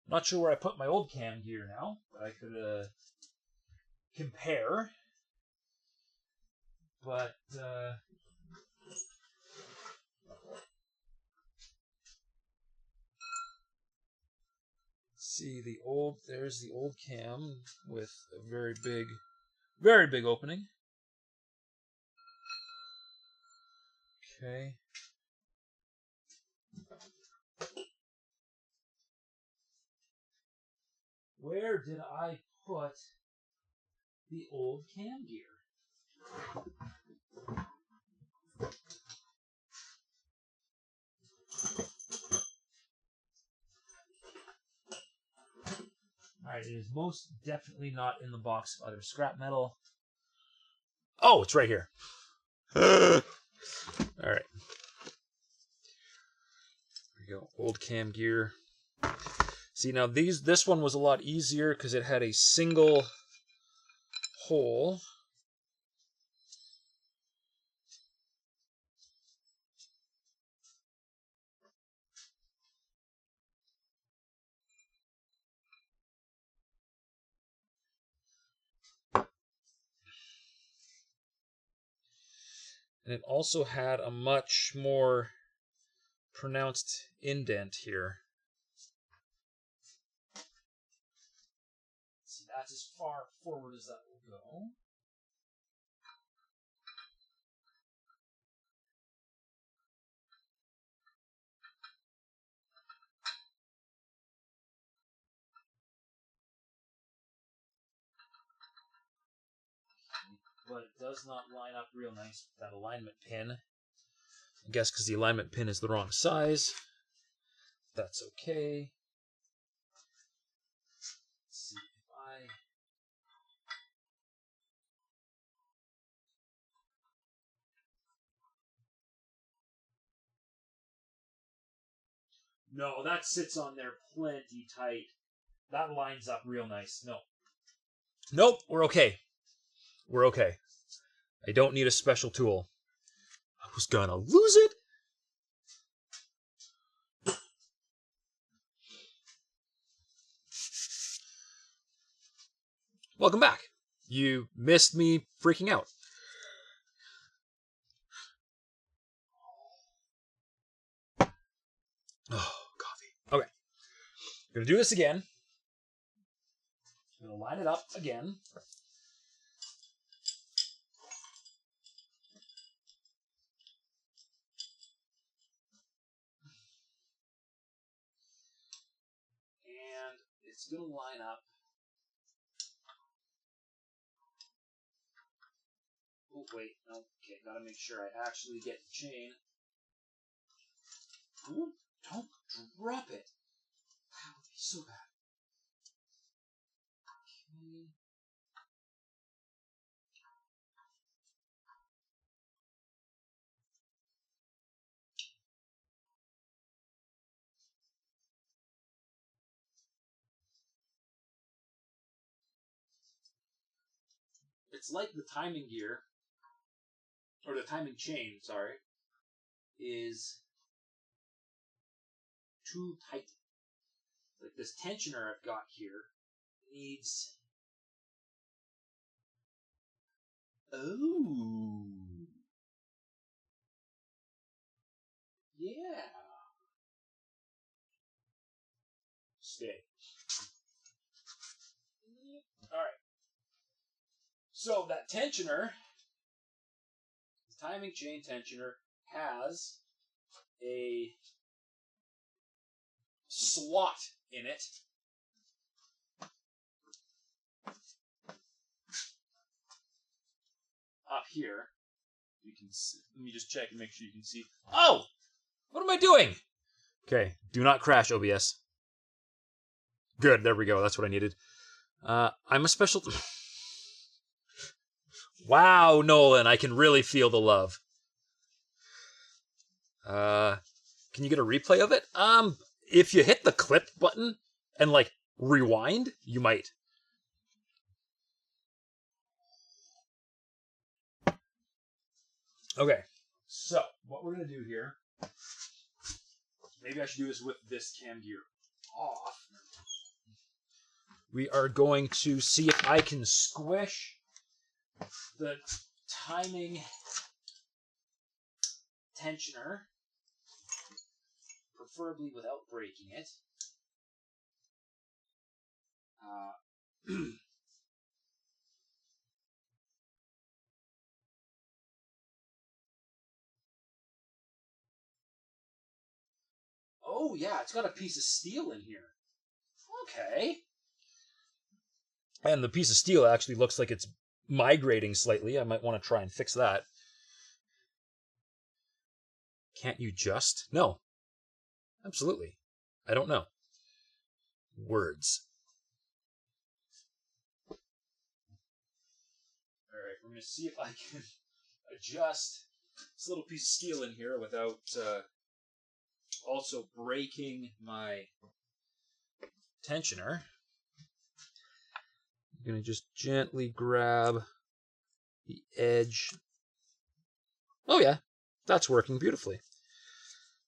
Not sure where I put my old cam gear now, but I could compare. But see there's the old cam with a very big opening. Okay. Where did I put the old cam gear? Alright, it is most definitely not in the box of other scrap metal. Oh, it's right here. Alright. There we go. Old cam gear. See, now this one was a lot easier because it had a single hole. And it also had a much more pronounced indent here. See, that's as far forward as that will go. But it does not line up real nice with that alignment pin. I guess because the alignment pin is the wrong size. That's okay. Let's see if I... No, that sits on there plenty tight. That lines up real nice. No. Nope, we're okay. We're okay. I don't need a special tool. I was gonna lose it. Welcome back. You missed me freaking out. Oh, coffee. Okay. Gonna do this again. Gonna line it up again. And it's gonna line up. Oh, wait. No. Okay, gotta make sure I actually get the chain. Ooh, don't drop it. That would be so bad. Okay. It's like the timing gear, or the timing chain, sorry, is too tight. Like this tensioner I've got here needs... Oh. Yeah. Stay. Alright. So that tensioner, the timing chain tensioner, has a slot in it. Up here. You can see, let me just check and make sure you can see. Oh! What am I doing? Okay, do not crash, OBS. Good, there we go. That's what I needed. I'm a special... Wow, Nolan, I can really feel the love. Can you get a replay of it? If you hit the clip button and, like, rewind, you might. Okay, so what we're going to do here... Maybe I should do this with this cam gear off. We are going to see if I can squish the timing tensioner, preferably without breaking it. Oh, yeah, it's got a piece of steel in here. Okay. And the piece of steel actually looks like it's migrating slightly. I might want to try and fix that. Can't you just? No. Absolutely. I don't know. Words. Alright, we're going to see if I can adjust this little piece of steel in here without also breaking my tensioner. I'm going to just gently grab the edge. Oh yeah, that's working beautifully.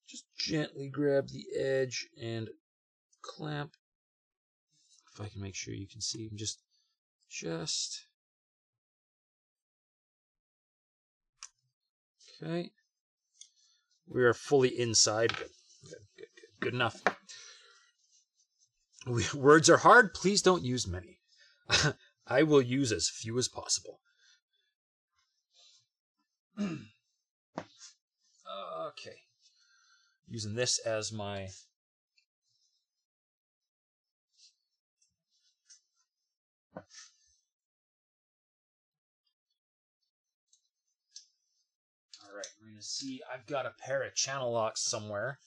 Just gently grab the edge and clamp. If I can make sure you can see, just. Okay. We are fully inside. Good enough. Words are hard. Please don't use many. I will use as few as possible. Okay. Using this as my... Alright, we're going to see... I've got a pair of channel locks somewhere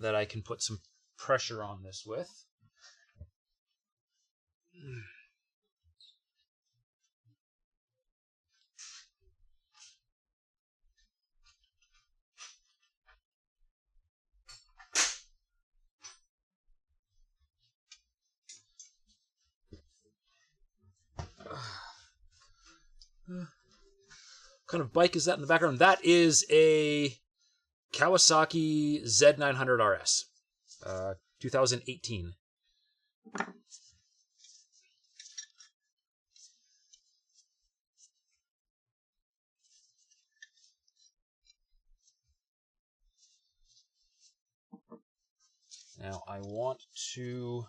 that I can put some pressure on this with. kind of bike is that in the background? That is a Kawasaki Z900 RS, 2018. Now I want to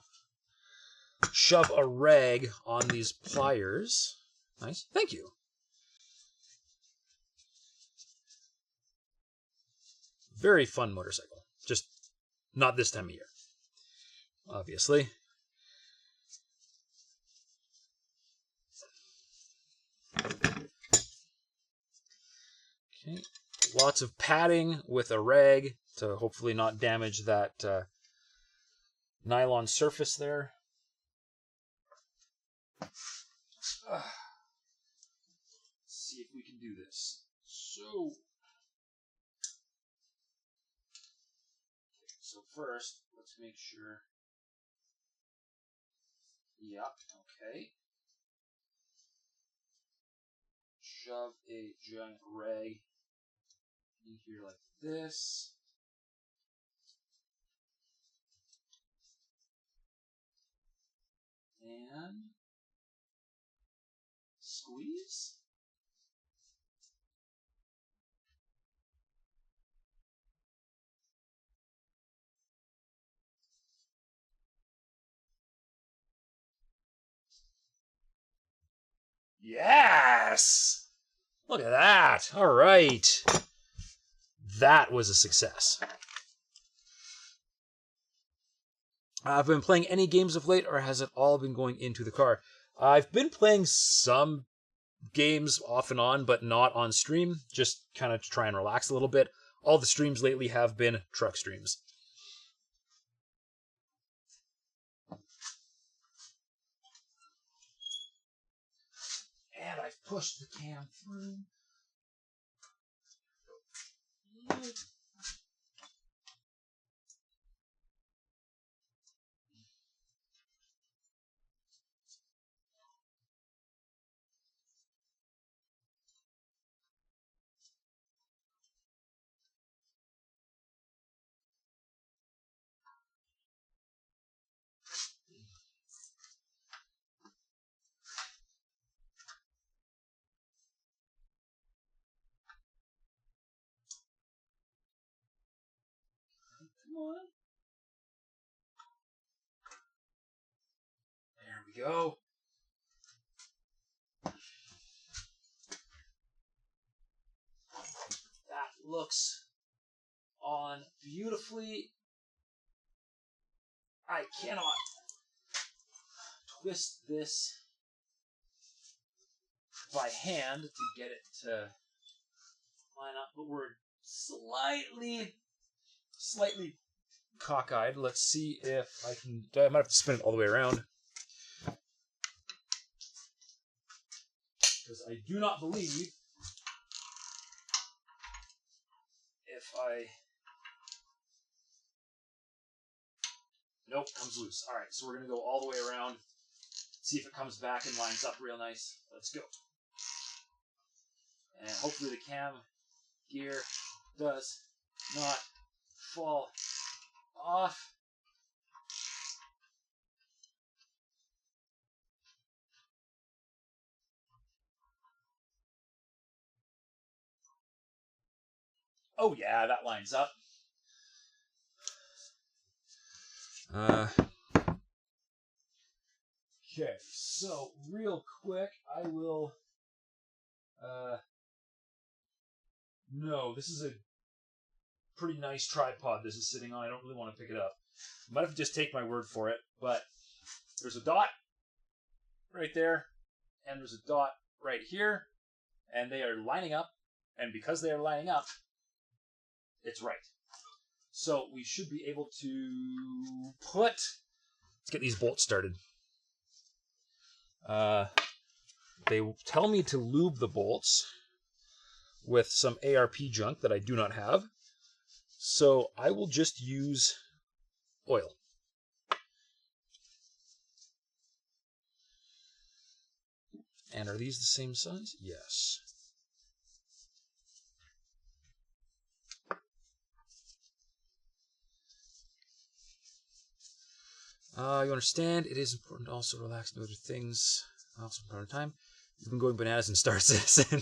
shove a rag on these pliers. Nice. Thank you. Very fun motorcycle. Just not this time of year, obviously. Okay. Lots of padding with a rag to hopefully not damage that nylon surface there. Let's see if we can do this. So first, let's make sure. Yep, okay. Shove a giant rag in here like this. And squeeze. Yes! Look at that. All right. That was a success. I've been playing any games of late, or has it all been going into the car? I've been playing some games off and on, but not on stream, just kind of to try and relax a little bit. All the streams lately have been truck streams. And I've pushed the cam through. Come on. There we go. That looks on beautifully. I cannot twist this by hand to get it to line up, but we're slightly cockeyed. Let's see if I can. I might have to spin it all the way around, because I do not believe if I. Nope, comes loose. All right, so we're gonna go all the way around, see if it comes back and lines up real nice. Let's go. And hopefully the cam gear does not fall off. Oh yeah, that lines up. Okay, so real quick, I will. No, this is a pretty nice tripod this is sitting on. I don't really want to pick it up. I might have to just take my word for it, but there's a dot right there, and there's a dot right here, and they are lining up, and because they are lining up, it's right. So we should be able to let's get these bolts started. They tell me to lube the bolts with some ARP junk that I do not have. So I will just use oil. And are these the same size? Yes. You understand, it is important to also relax and do other things. Also part of time. You've been going bananas in Star Citizen.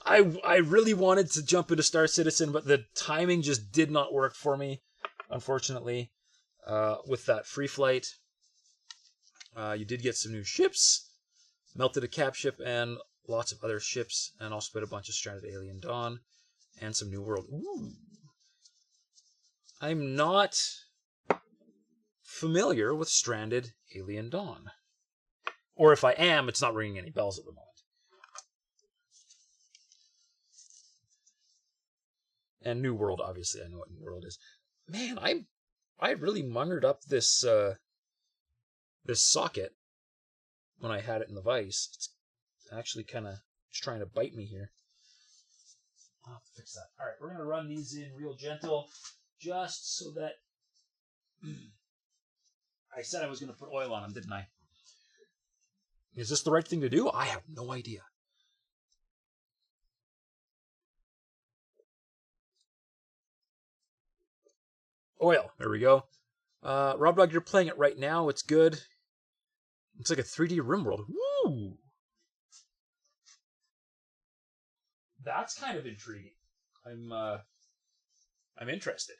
I really wanted to jump into Star Citizen, but the timing just did not work for me, unfortunately. With that free flight, you did get some new ships, melted a cap ship, and lots of other ships, and also put a bunch of Stranded Alien Dawn, and some New World. Ooh. I'm not familiar with Stranded Alien Dawn. Or if I am, it's not ringing any bells at the moment. And New World, obviously, I know what New World is. Man, I really mungered up this this socket when I had it in the vise. It's actually kind of just trying to bite me here. I'll have to fix that. All right, we're going to run these in real gentle, just so that... I said I was going to put oil on them, didn't I? Is this the right thing to do? I have no idea. Oil. There we go. Rob Dog, you're playing it right now. It's good. It's like a 3D RimWorld. Woo! That's kind of intriguing. I'm interested.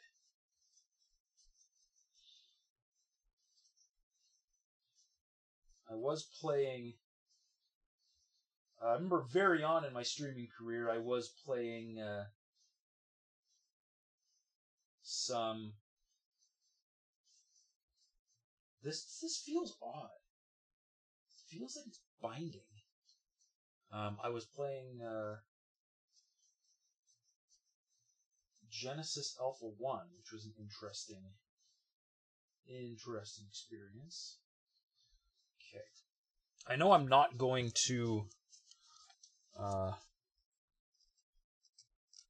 I was playing... I remember very on in my streaming career, I was playing some... This feels odd. It feels like it's binding. I was playing Genesis Alpha 1, which was an interesting experience. Okay. I know I'm not going to... I'm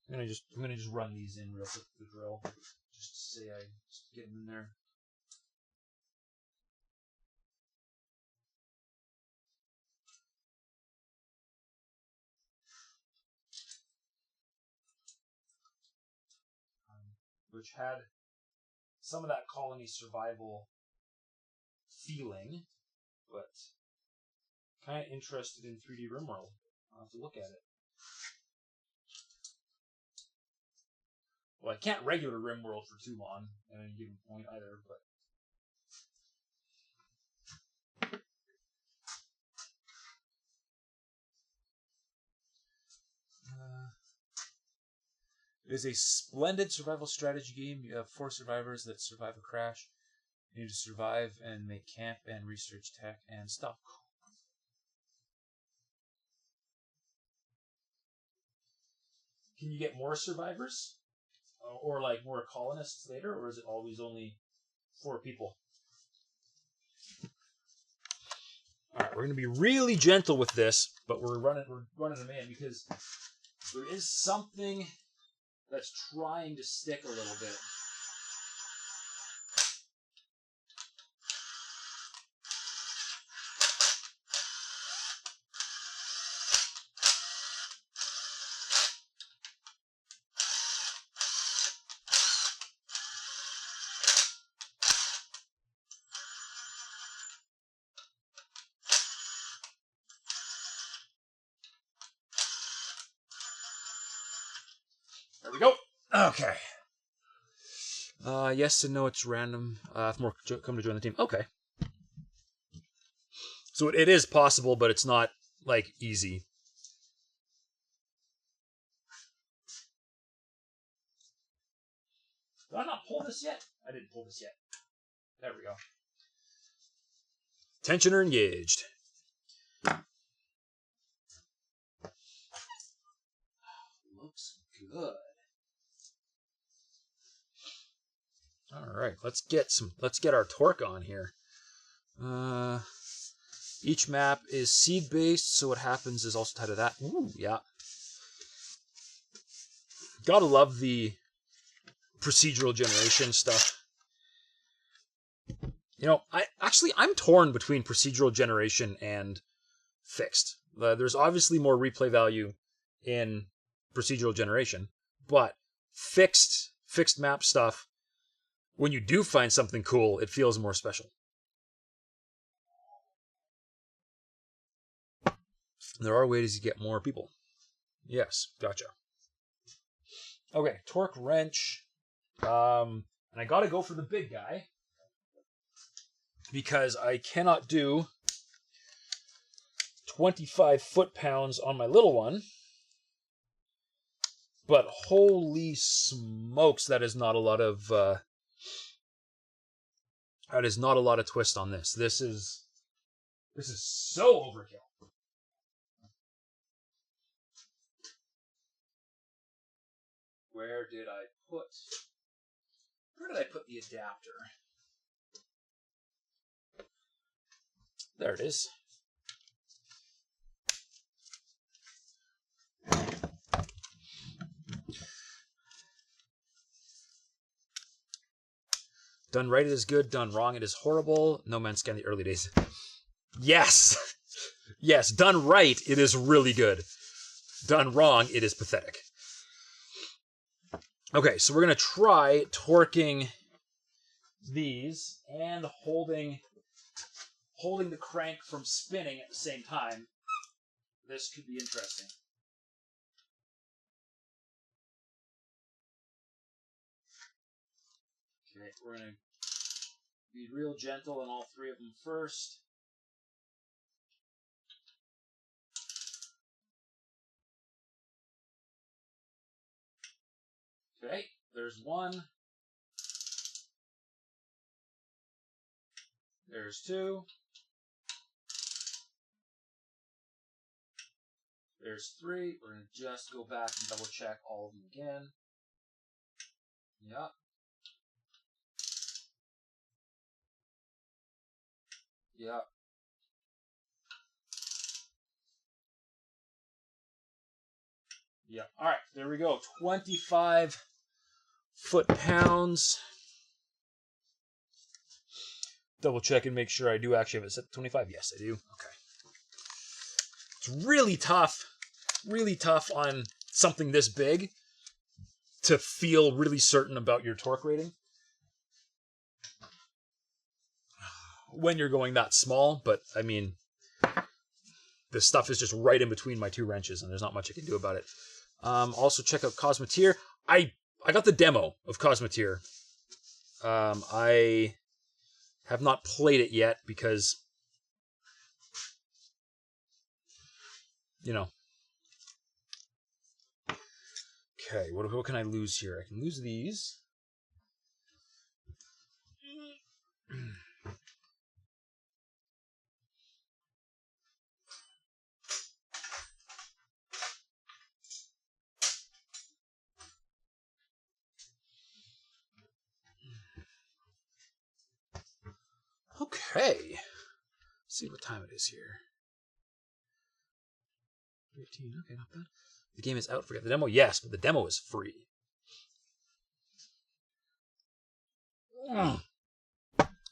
gonna just run these in real quick with the drill, just to say I just get them in there. Which had some of that colony survival feeling, but kind of interested in 3D RimWorld. I'll have to look at it. Well, I can't regular RimWorld for too long at any given point either, but... It is a splendid survival strategy game. You have 4 survivors that survive a crash. You need to survive and make camp and research tech and stuff. Can you get more survivors? Or like more colonists later? Or is it always only 4 people? Alright, we're going to be really gentle with this, but we're running them in because there is something that's trying to stick a little bit. There we go. Okay. Yes and no, it's random. If more come to join the team. Okay. So it is possible, but it's not, like, easy. Did I not pull this yet? I didn't pull this yet. There we go. Tensioner engaged. Looks good. All right, let's get our torque on here. Each map is seed based, so what happens is also tied to that. Ooh, yeah. Gotta love the procedural generation stuff. You know, I'm torn between procedural generation and fixed. There's obviously more replay value in procedural generation, but fixed map stuff, when you do find something cool, it feels more special. There are ways to get more people. Yes, gotcha. Okay, torque wrench. And I gotta go for the big guy because I cannot do 25 foot-pounds on my little one. But holy smokes, that is not a lot of twist on this. This is so overkill. Where did I put the adapter? There it is. Done right, it is good. Done wrong, it is horrible. No Man's Sky in the early days. Yes! Yes, done right, it is really good. Done wrong, it is pathetic. Okay, so we're going to try torquing these and holding the crank from spinning at the same time. This could be interesting. Okay, we're going to be real gentle on all three of them first. Okay, there's one. There's two. There's three. We're going to just go back and double check all of them again. Yep. Yep. Yep. All right, there we go. 25 foot-pounds. Double check and make sure I do actually have it set to 25. Yes, I do. Okay. It's really tough on something this big to feel really certain about your torque rating when you're going that small, but I mean, this stuff is just right in between my two wrenches and there's not much I can do about it. Also check out Cosmeteer. I got the demo of Cosmeteer. I have not played it yet because, you know. Okay, what can I lose here? I can lose these. Okay. Let's see what time it is here. 13, okay, not bad. The game is out, forget the demo? Yes, but the demo is free.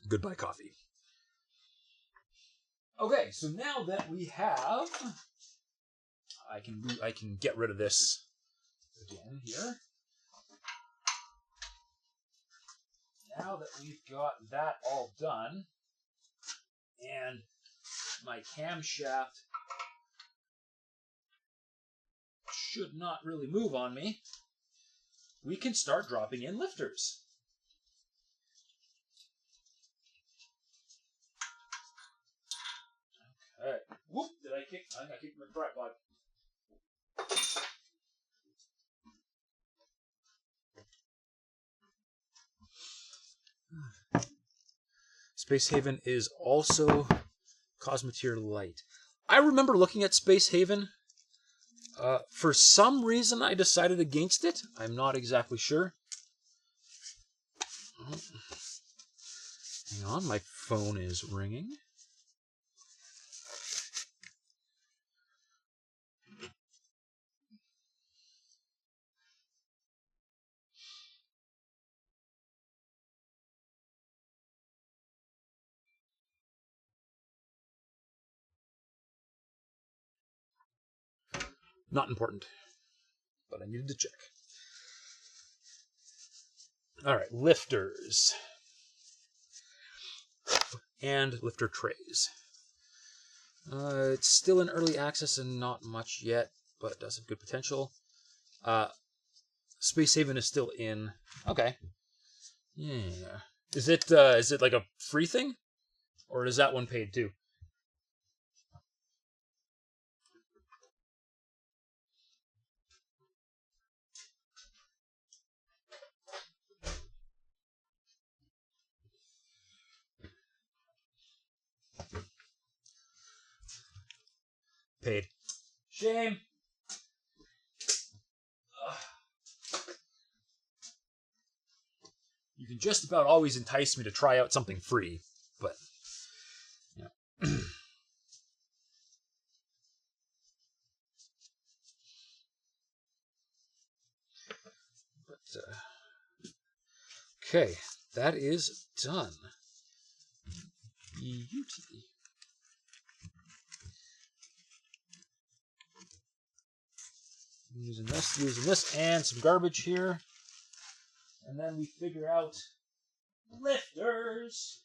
Goodbye, coffee. Okay, so now that we have... I can get rid of this again here. Now that we've got that all done, and my camshaft should not really move on me, we can start dropping in lifters. Okay. Whoop! I think I kicked my tripod. Space Haven is also Cosmeteer Light. I remember looking at Space Haven. For some reason, I decided against it. I'm not exactly sure. Hang on, my phone is ringing. Not important, but I needed to check. All right, lifters and lifter trays. It's still in early access and not much yet, but it does have good potential. Space Haven is still in. Okay. Yeah. Is it like a free thing, or is that one paid too? Paid. Shame. You can just about always entice me to try out something free, but yeah. Okay, that is done. Beauty. Using this, and some garbage here. And then we figure out lifters.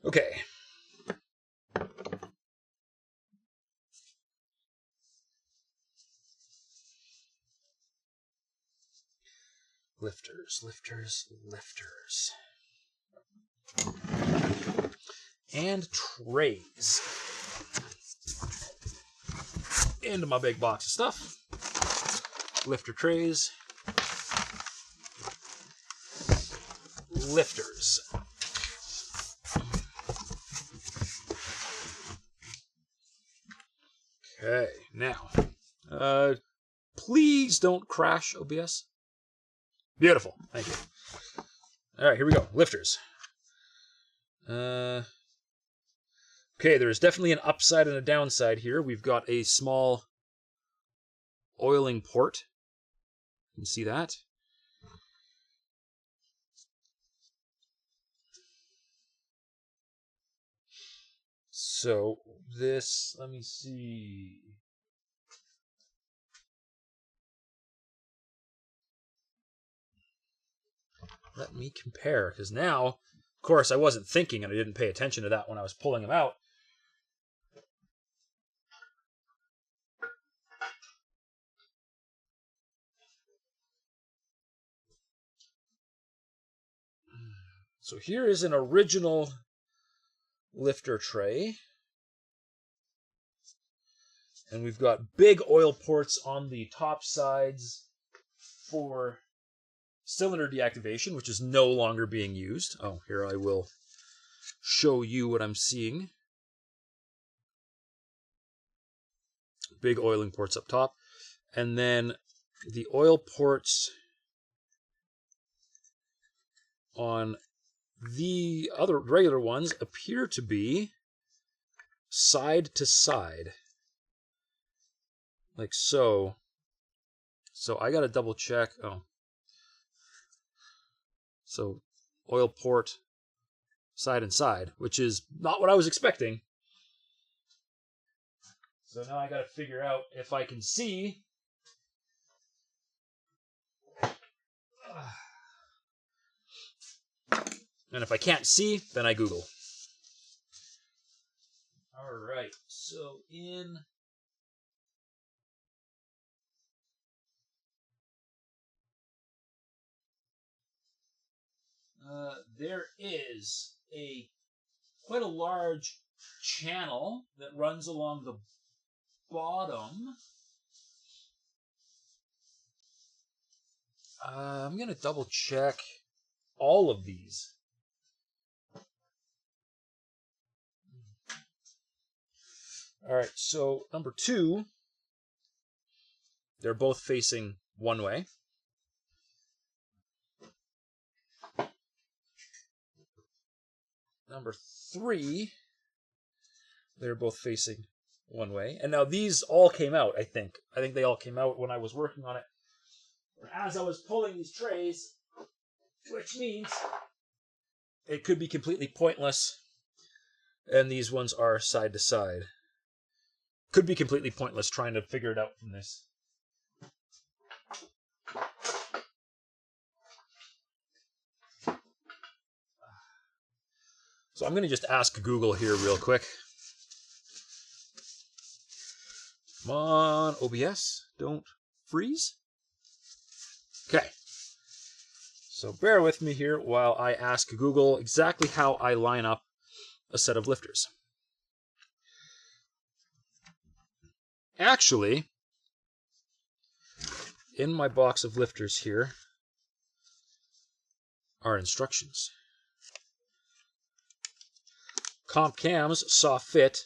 Okay. Lifters. And trays. Into my big box of stuff. Lifter trays. Lifters. Okay, now. Please don't crash OBS. Beautiful, thank you. Alright, here we go. Lifters. Okay, there's definitely an upside and a downside here. We've got a small oiling port. You can see that. So, this, let me see. Let me compare, because now, of course, I wasn't thinking and I didn't pay attention to that when I was pulling them out. So here is an original lifter tray. And we've got big oil ports on the top sides for cylinder deactivation, which is no longer being used. Oh, here I will show you what I'm seeing. Big oiling ports up top. And then the oil ports on the other regular ones appear to be side to side. Like so. So I gotta double check. Oh. So oil port side and side, which is not what I was expecting. So now I gotta figure out if I can see. And if I can't see, then I Google. Alright, so in there is quite a large channel that runs along the bottom. I'm going to double check all of these. Alright, so number 2, they're both facing one way. Number 3, they're both facing one way. And now these all came out, I think. I think they all came out when I was working on it. As I was pulling these trays, which means it could be completely pointless. And these ones are side to side. Could be completely pointless trying to figure it out from this. So I'm going to just ask Google here real quick. Come on, OBS, don't freeze. Okay. So bear with me here while I ask Google exactly how I line up a set of lifters. Actually, in my box of lifters here are instructions. Comp Cams saw fit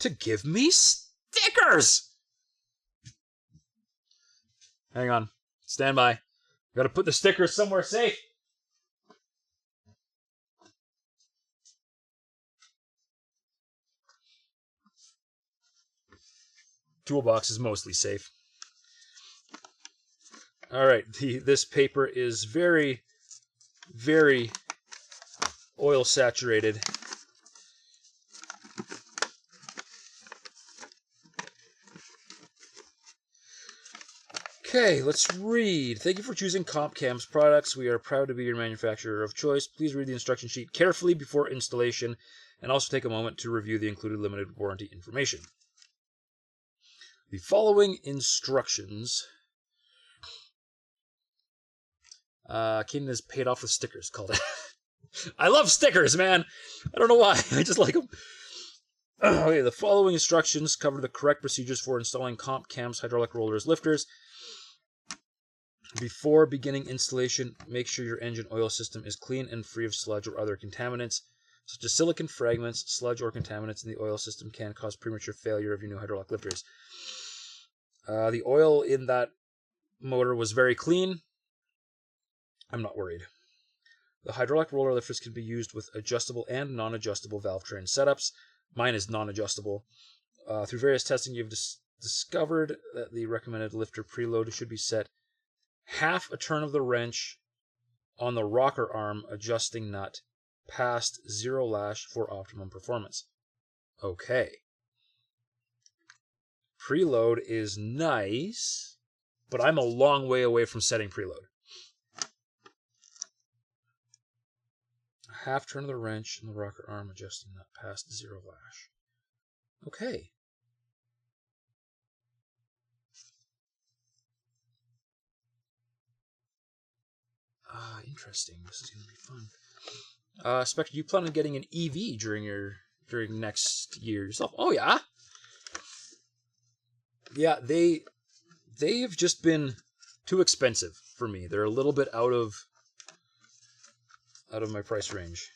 to give me stickers! Hang on. Stand by. Gotta put the stickers somewhere safe. Toolbox is mostly safe. Alright, this paper is very, very oil saturated. Okay, let's read. Thank you for choosing CompCam's products. We are proud to be your manufacturer of choice. Please read the instruction sheet carefully before installation and also take a moment to review the included limited warranty information. The following instructions came as paid off with stickers, called it. I love stickers, man! I don't know why. I just like them. Okay, the following instructions cover the correct procedures for installing CompCam's hydraulic rollers lifters. Before beginning installation, make sure your engine oil system is clean and free of sludge or other contaminants, such as silicon fragments. Sludge or contaminants in the oil system can cause premature failure of your new hydraulic lifters. The oil in that motor was very clean. I'm not worried. The hydraulic roller lifters can be used with adjustable and non-adjustable valve train setups. Mine is non-adjustable. Through various testing, you've discovered that the recommended lifter preload should be set half a turn of the wrench on the rocker arm adjusting nut past 0 lash for optimum performance. Okay. Preload is nice, but I'm a long way away from setting preload. Half turn of the wrench on the rocker arm adjusting nut past 0 lash. Okay. Interesting. This is going to be fun. Spectre, you plan on getting an EV during next year yourself? Oh yeah. Yeah, they have just been too expensive for me. They're a little bit out of my price range.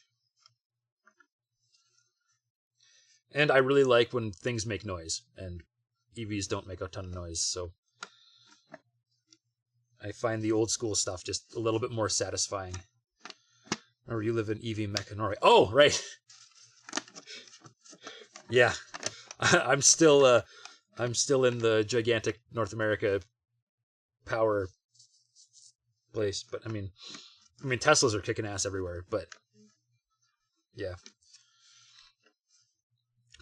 And I really like when things make noise, and EVs don't make a ton of noise, so I find the old school stuff just a little bit more satisfying. Remember, you live in EV Mechanori. Oh, right. Yeah, I'm still in the gigantic North America power place, but I mean Teslas are kicking ass everywhere, but yeah.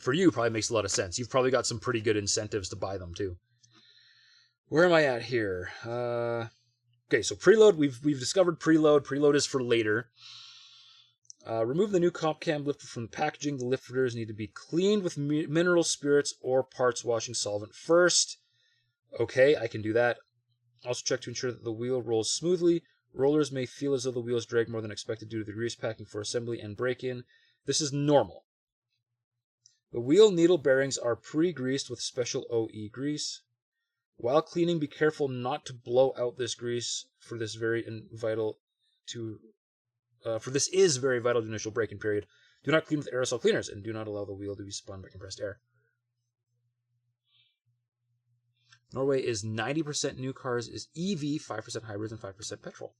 For you, probably makes a lot of sense. You've probably got some pretty good incentives to buy them too. Where am I at here? Okay, so preload. We've discovered preload. Preload is for later. Remove the new CompCam lifter from the packaging. The lifters need to be cleaned with mineral spirits or parts washing solvent first. Okay, I can do that. Also check to ensure that the wheel rolls smoothly. Rollers may feel as though the wheels drag more than expected due to the grease packing for assembly and break-in. This is normal. The wheel needle bearings are pre-greased with special OE grease. While cleaning, be careful not to blow out this grease, for this is very vital to initial break-in period. Do not clean with aerosol cleaners, and do not allow the wheel to be spun by compressed air. Norway is 90% new cars is EV, 5% hybrids, and 5% petrol.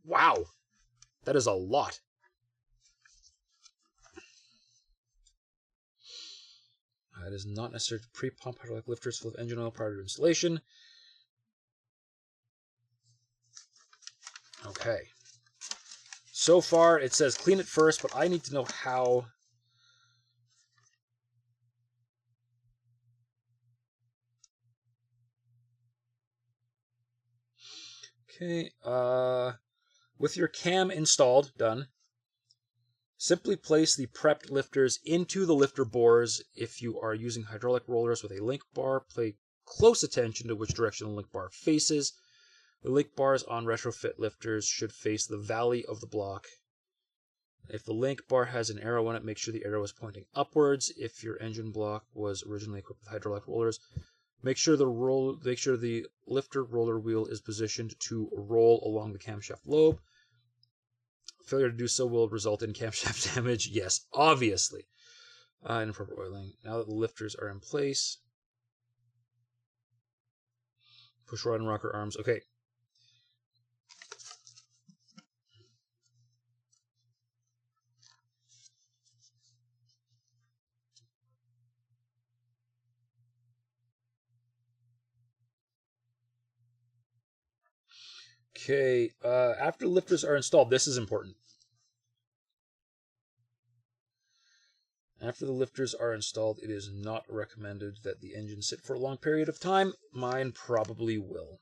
Wow! That is a lot. It is not necessary to pre-pump hydraulic lifters full of engine oil prior to installation. Okay. So far, it says clean it first, but I need to know how. Okay, with your cam installed, done, simply place the prepped lifters into the lifter bores. If you are using hydraulic rollers with a link bar, pay close attention to which direction the link bar faces. The link bars on retrofit lifters should face the valley of the block. If the link bar has an arrow on it, make sure the arrow is pointing upwards. If your engine block was originally equipped with hydraulic rollers, make sure the lifter roller wheel is positioned to roll along the camshaft lobe. Failure to do so will result in camshaft damage. Yes, obviously. Inappropriate oiling. Now that the lifters are in place, push rod and rocker arms. Okay. Okay, after the lifters are installed, this is important. After the lifters are installed, it is not recommended that the engine sit for a long period of time. Mine probably will.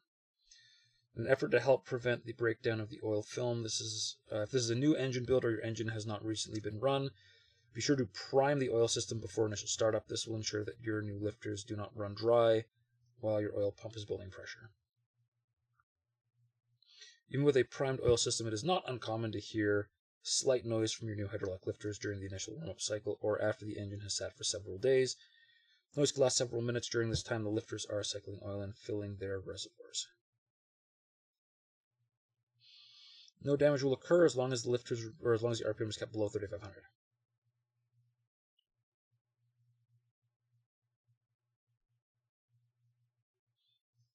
In an effort to help prevent the breakdown of the oil film, if this is a new engine build or your engine has not recently been run, be sure to prime the oil system before initial startup. This will ensure that your new lifters do not run dry while your oil pump is building pressure. Even with a primed oil system, it is not uncommon to hear slight noise from your new hydraulic lifters during the initial warm-up cycle or after the engine has sat for several days. Noise can last several minutes. During this time, the lifters are cycling oil and filling their reservoirs. No damage will occur as long as the RPM is kept below 3,500.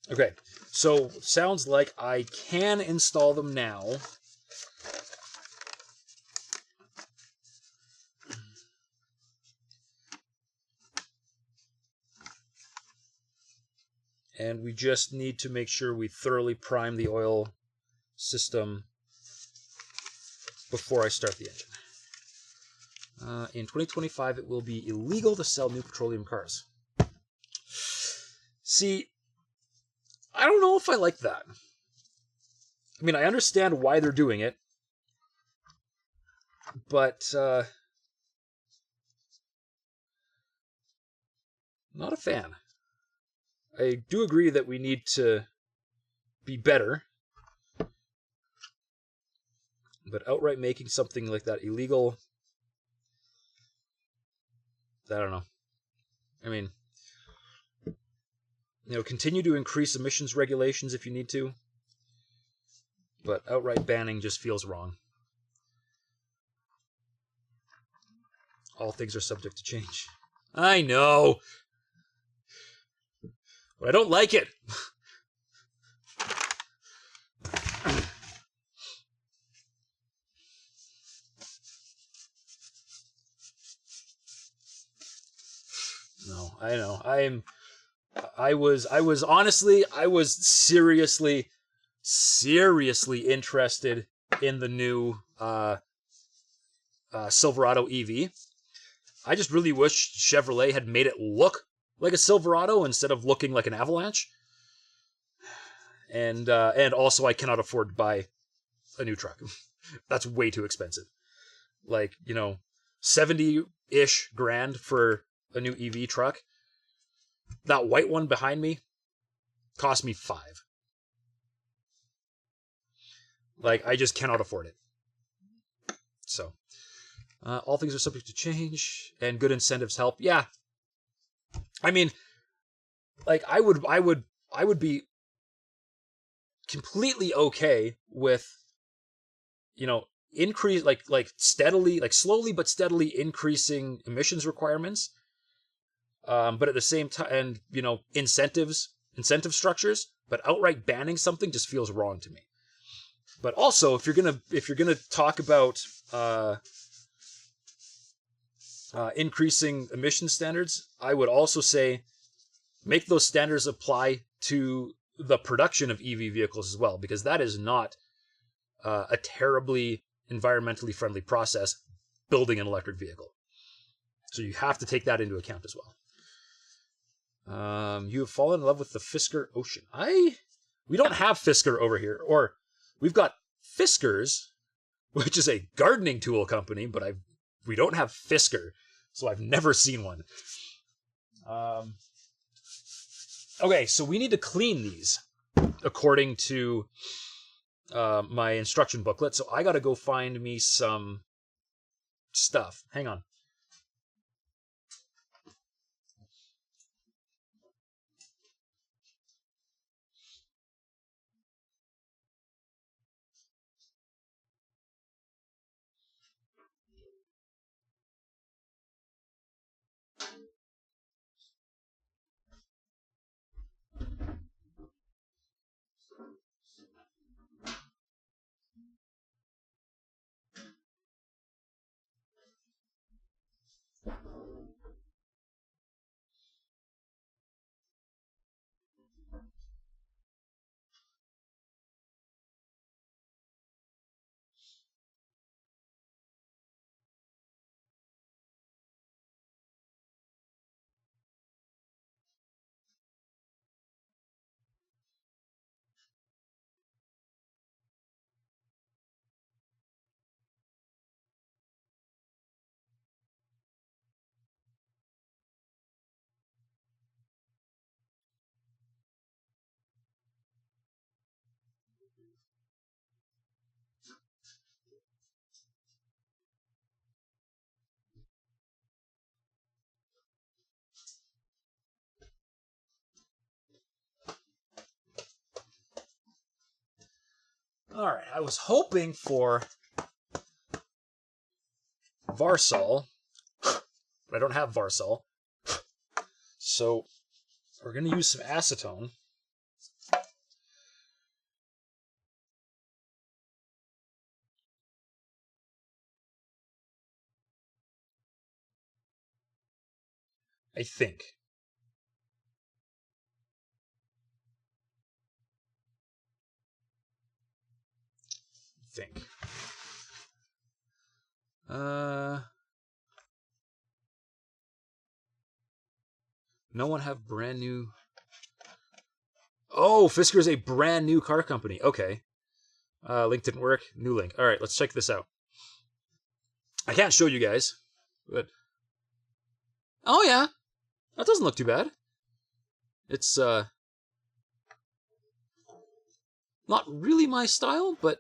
Okay, so sounds like I can install them now. And we just need to make sure we thoroughly prime the oil system before I start the engine. In 2025, it will be illegal to sell new petroleum cars. See, I don't know if I like that. I mean, I understand why they're doing it, but not a fan. I do agree that we need to be better, but outright making something like that illegal, I don't know. I mean, continue to increase emissions regulations if you need to, but outright banning just feels wrong. All things are subject to change. I know, but I don't like it. No, I know. I was seriously interested in the new Silverado EV. I just really wish Chevrolet had made it look like a Silverado instead of looking like an Avalanche. And also I cannot afford to buy a new truck. That's way too expensive. Like, 70-ish grand for a new EV truck. That white one behind me cost me $5. Like, I just cannot afford it. So, all things are subject to change, and good incentives help. Yeah, I mean, like, I would be completely okay with, increase like steadily, like slowly but steadily increasing emissions requirements. But at the same time, and incentive structures, but outright banning something just feels wrong to me. But also, if you're gonna talk about increasing emission standards, I would also say make those standards apply to the production of EV vehicles as well, because that is not a terribly environmentally friendly process, building an electric vehicle. So you have to take that into account as well. You have fallen in love with the Fisker Ocean. We don't have Fisker over here, or we've got Fiskers, which is a gardening tool company, but we don't have Fisker, so I've never seen one. Okay, so we need to clean these according to my instruction booklet, so I gotta go find me some stuff. Hang on. All right, I was hoping for Varsol, but I don't have Varsol. So we're going to use some acetone. I think. No one have brand new... Oh, Fisker is a brand new car company. Okay. Link didn't work. New link. All right, let's check this out. I can't show you guys, but... Oh, yeah. That doesn't look too bad. It's, not really my style, but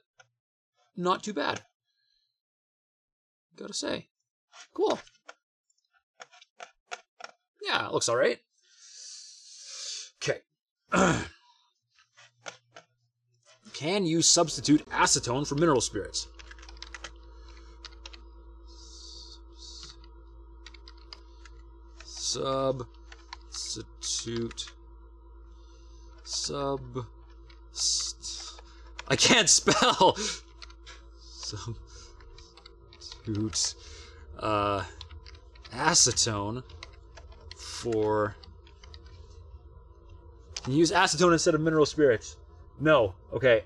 not too bad. Gotta say. Cool. Yeah, it looks all right. Okay. Can you substitute acetone for mineral spirits? I can't spell. Substitute acetone for... Can you use acetone instead of mineral spirits? No. Okay.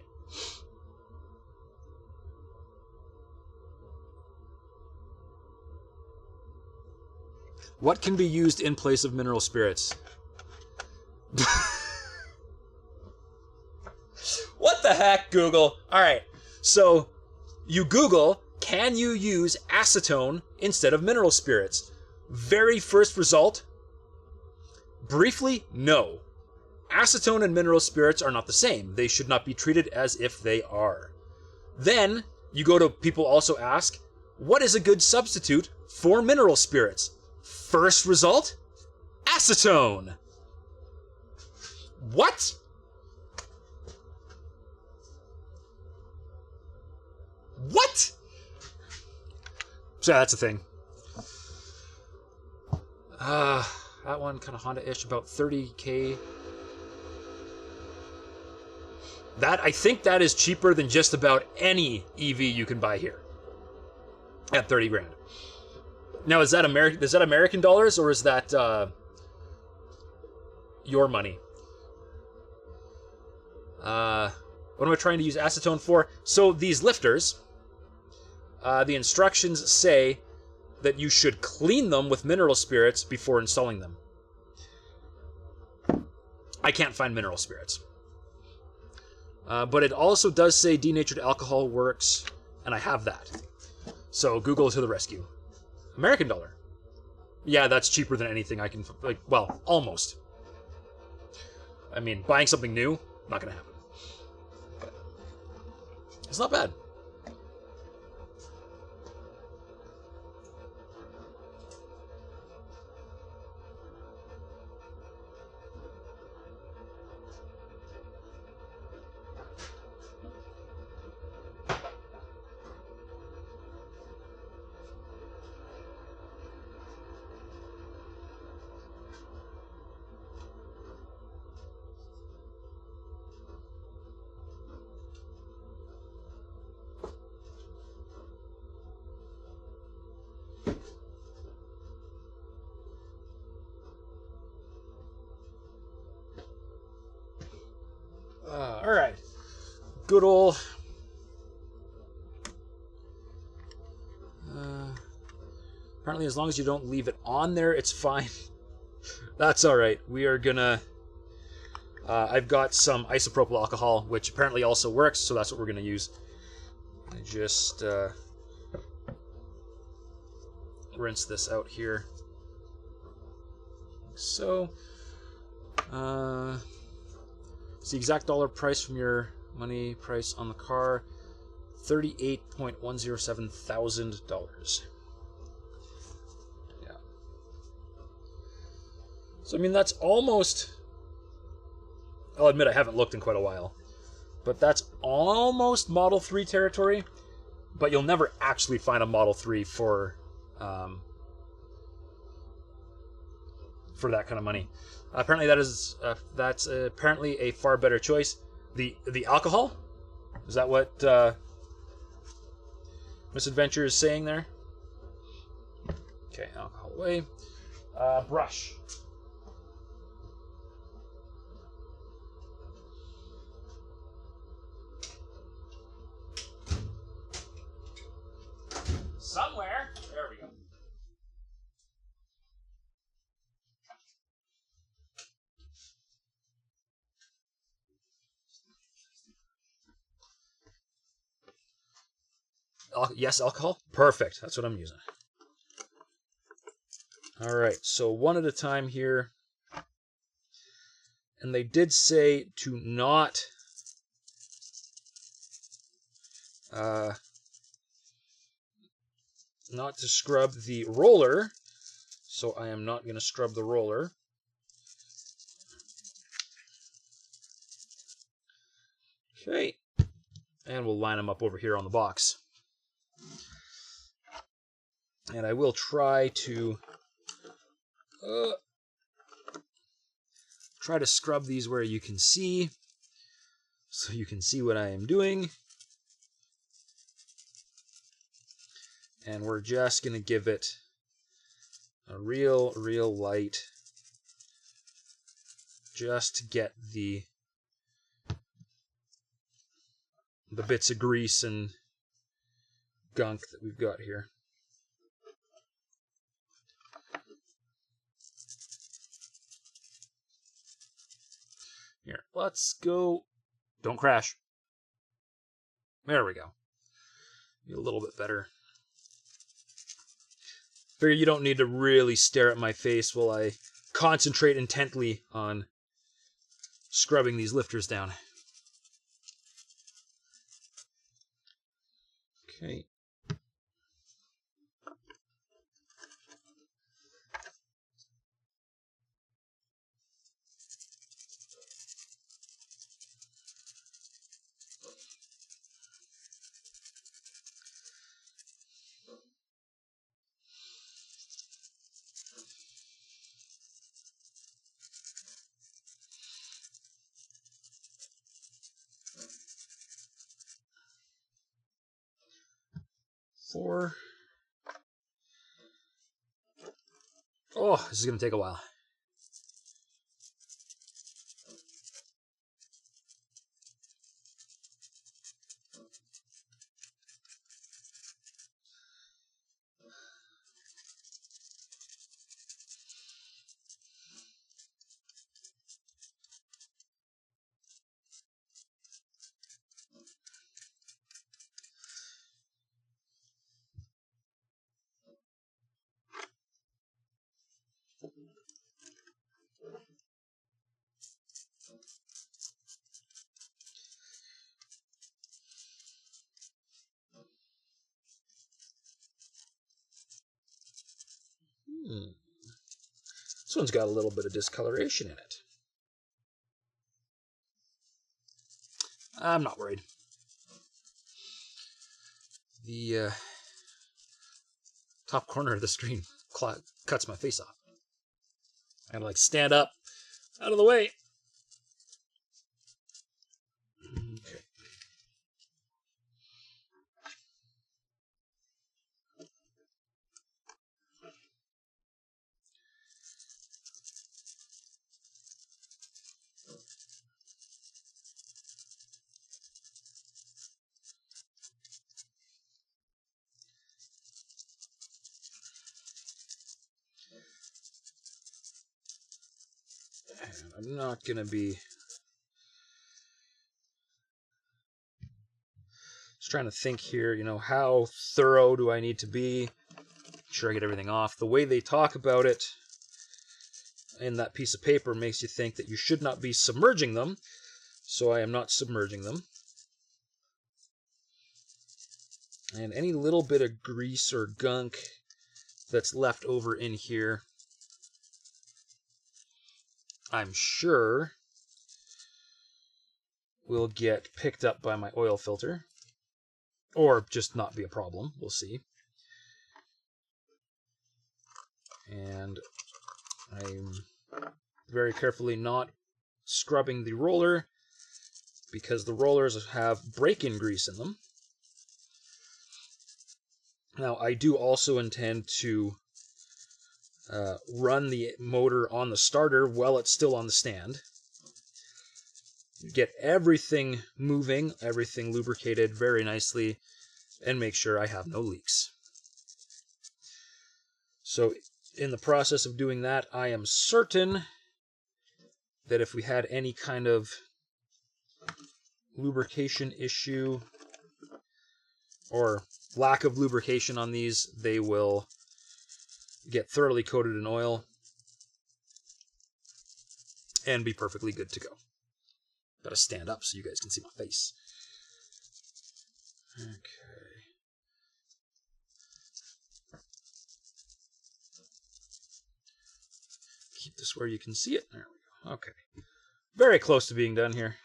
What can be used in place of mineral spirits? What the heck, Google? Alright, so you Google, can you use acetone instead of mineral spirits? Very first result, briefly, no. Acetone and mineral spirits are not the same. They should not be treated as if they are. Then, you go to people also ask, what is a good substitute for mineral spirits? First result, acetone. What? What? So that's a thing. That one kind of Honda-ish, about 30K. I think that is cheaper than just about any EV you can buy here. At 30 grand. Now, is that American dollars, or is that your money? What am I trying to use acetone for? So these lifters, the instructions say that you should clean them with mineral spirits before installing them. I can't find mineral spirits. But it also does say denatured alcohol works, and I have that. So Google to the rescue. American dollar. Yeah, that's cheaper than anything I can... Like, well, almost. I mean, buying something new, not going to happen. But it's not bad. All right. Good old... apparently, as long as you don't leave it on there, it's fine. That's all right. We are gonna... I've got some isopropyl alcohol, which apparently also works, so that's what we're gonna use. I just rinse this out here. So... it's the exact dollar price from your money price on the car. $38,107,000. Yeah. So, I mean, that's almost... I'll admit I haven't looked in quite a while. But that's almost Model 3 territory. But you'll never actually find a Model 3 for that kind of money. Apparently that's apparently a far better choice. The alcohol? Is that what Misadventure is saying there? Okay, alcohol away. Brush. Somewhere. There we go. Yes, alcohol? Perfect. That's what I'm using. All right, so one at a time here. And they did say to not to scrub the roller. So I am not going to scrub the roller. Okay. And we'll line them up over here on the box. And I will try to scrub these where you can see, so you can see what I am doing. And we're just going to give it a real light, just to get the bits of grease and gunk that we've got here. Here, let's go. Don't crash. There we go. Be a little bit better. Figure you don't need to really stare at my face while I concentrate intently on scrubbing these lifters down. Okay. Four. Oh, this is going to take a while. This one's got a little bit of discoloration in it. I'm not worried. The top corner of the screen cuts my face off. I gotta like stand up, out of the way. Okay. I'm not going to be... Just trying to think here, you know, how thorough do I need to be? Make sure I get everything off. The way they talk about it in that piece of paper makes you think that you should not be submerging them, so I am not submerging them. And any little bit of grease or gunk that's left over in here, I'm sure will get picked up by my oil filter. Or just not be a problem. We'll see. And I'm very carefully not scrubbing the roller because the rollers have break-in grease in them. Now, I do also intend to run the motor on the starter while it's still on the stand. Get everything moving, everything lubricated very nicely, and make sure I have no leaks. So, in the process of doing that, I am certain that if we had any kind of lubrication issue or lack of lubrication on these, they will get thoroughly coated in oil and be perfectly good to go. Gotta stand up so you guys can see my face. Okay. Keep this where you can see it. There we go. Okay. Very close to being done here.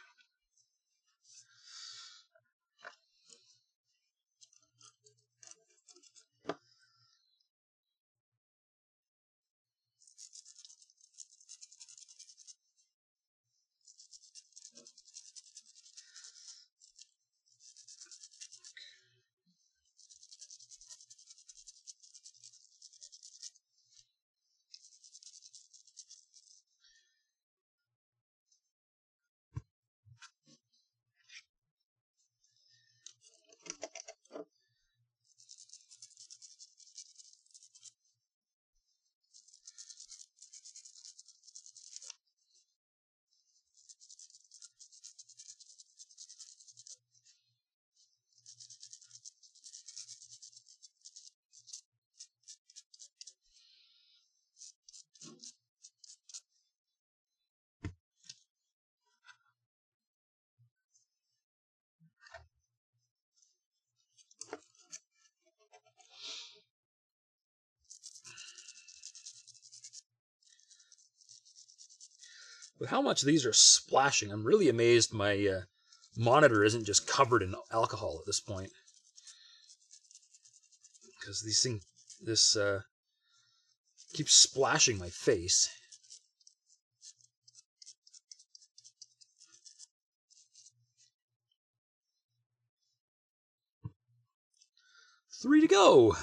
With how much these are splashing, I'm really amazed my monitor isn't just covered in alcohol at this point. Because this keeps splashing my face. 3 to go.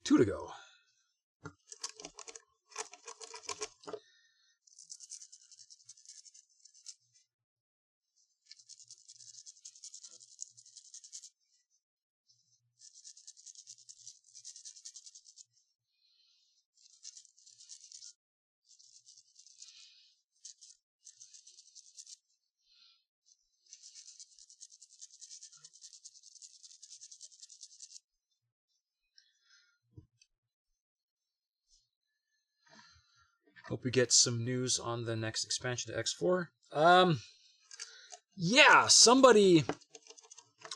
2 to go. Hope we get some news on the next expansion to X4. Yeah, somebody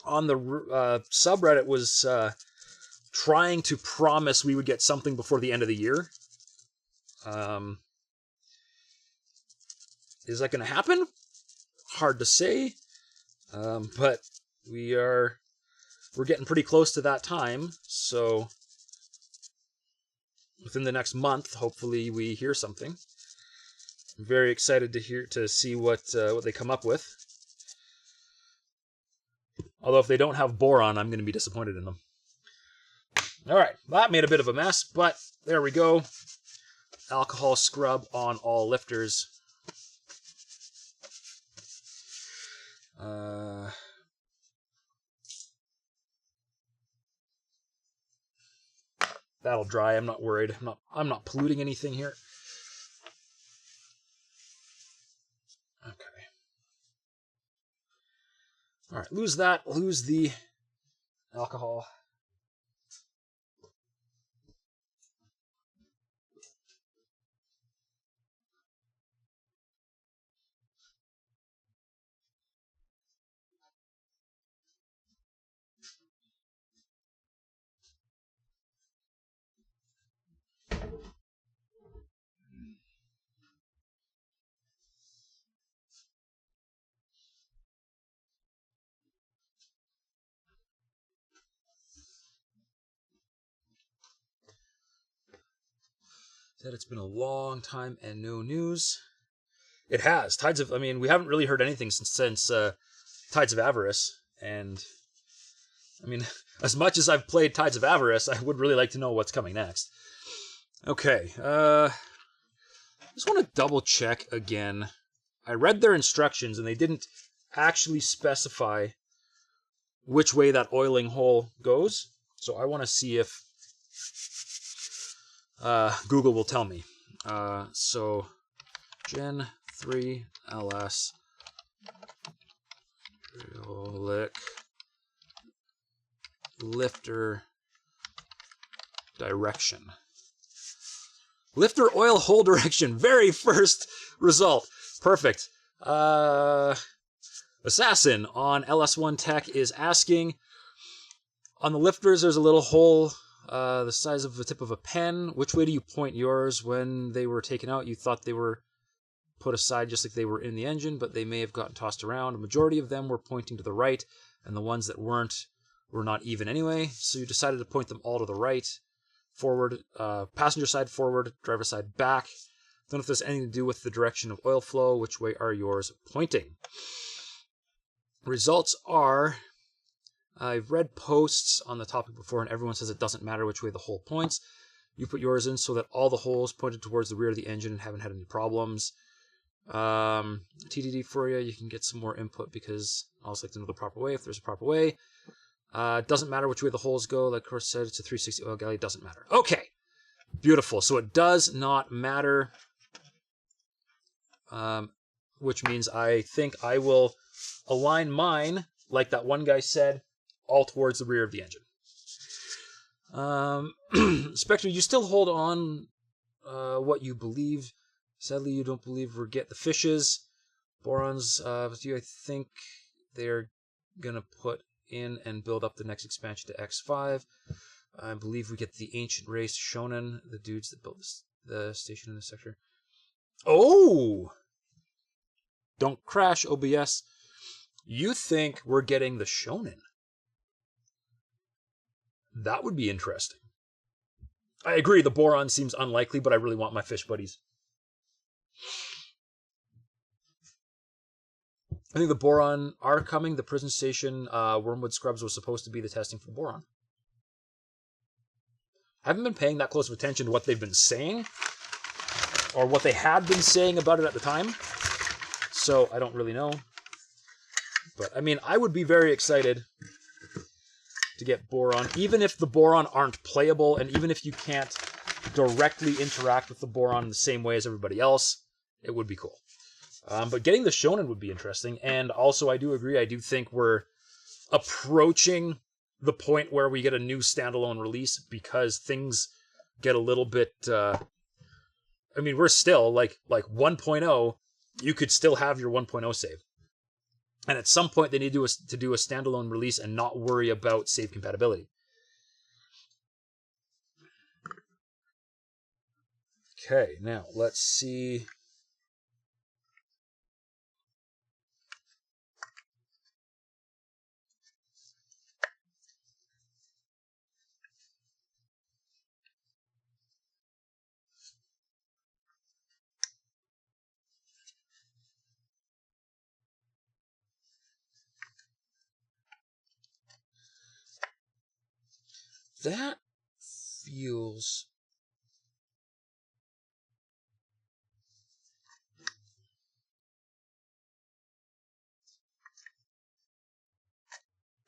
on the subreddit was trying to promise we would get something before the end of the year. Is that going to happen? Hard to say, but we're getting pretty close to that time, so within the next month, hopefully we hear something. I'm very excited to see what they come up with. Although if they don't have boron, I'm going to be disappointed in them. All right, that made a bit of a mess, but there we go. Alcohol scrub on all lifters. That'll dry. I'm not worried. I'm not polluting anything here. Okay. All right, lose that. Lose the alcohol. Said it's been a long time and no news. It has. We haven't really heard anything since Tides of Avarice. And, as much as I've played Tides of Avarice, I would really like to know what's coming next. Okay. Just want to double check again. I read their instructions, and they didn't actually specify which way that oiling hole goes. So I want to see if Google will tell me. So Gen 3 LS hydraulic lifter direction. Lifter oil hole direction. Very first result. Perfect. Assassin on LS1 Tech is asking, on the lifters there's a little hole the size of the tip of a pen. Which way do you point yours? When they were taken out, you thought they were put aside just like they were in the engine, but they may have gotten tossed around. A majority of them were pointing to the right, and the ones that weren't were not even anyway, so you decided to point them all to the right. Forward, passenger side forward, driver side back. Don't know if there's anything to do with the direction of oil flow. Which way are yours pointing? Results are, I've read posts on the topic before, and everyone says it doesn't matter which way the hole points. You put yours in so that all the holes pointed towards the rear of the engine and haven't had any problems. TDD for you can get some more input because I always like to know the proper way, if there's a proper way. Doesn't matter which way the holes go. Like Chris said, it's a 360 oil galley. Doesn't matter. Okay. Beautiful. So it does not matter. Which means I think I will align mine, like that one guy said, all towards the rear of the engine. Spectre, you still hold on what you believe. Sadly, you don't believe we'll get the fishes. Borons, do I think they're going to put in and build up the next expansion to X5. I believe we get the ancient race Shonen, the dudes that built the station in the sector. Oh! Don't crash, OBS. You think we're getting the Shonen? That would be interesting. I agree, the boron seems unlikely, but I really want my fish buddies. I think the boron are coming. The prison station Wormwood Scrubs was supposed to be the testing for boron. I haven't been paying that close of attention to what they've been saying, or what they had been saying about it at the time. So I don't really know. But I mean, I would be very excited to get Boron, even if the Boron aren't playable, and even if you can't directly interact with the Boron in the same way as everybody else, it would be cool. But getting the Shonen would be interesting, and also I do agree, I do think we're approaching the point where we get a new standalone release, because things get a little bit, I mean, we're still, like 1.0, you could still have your 1.0 save. And at some point, they need to do a standalone release and not worry about save compatibility. Okay, now let's see. That feels...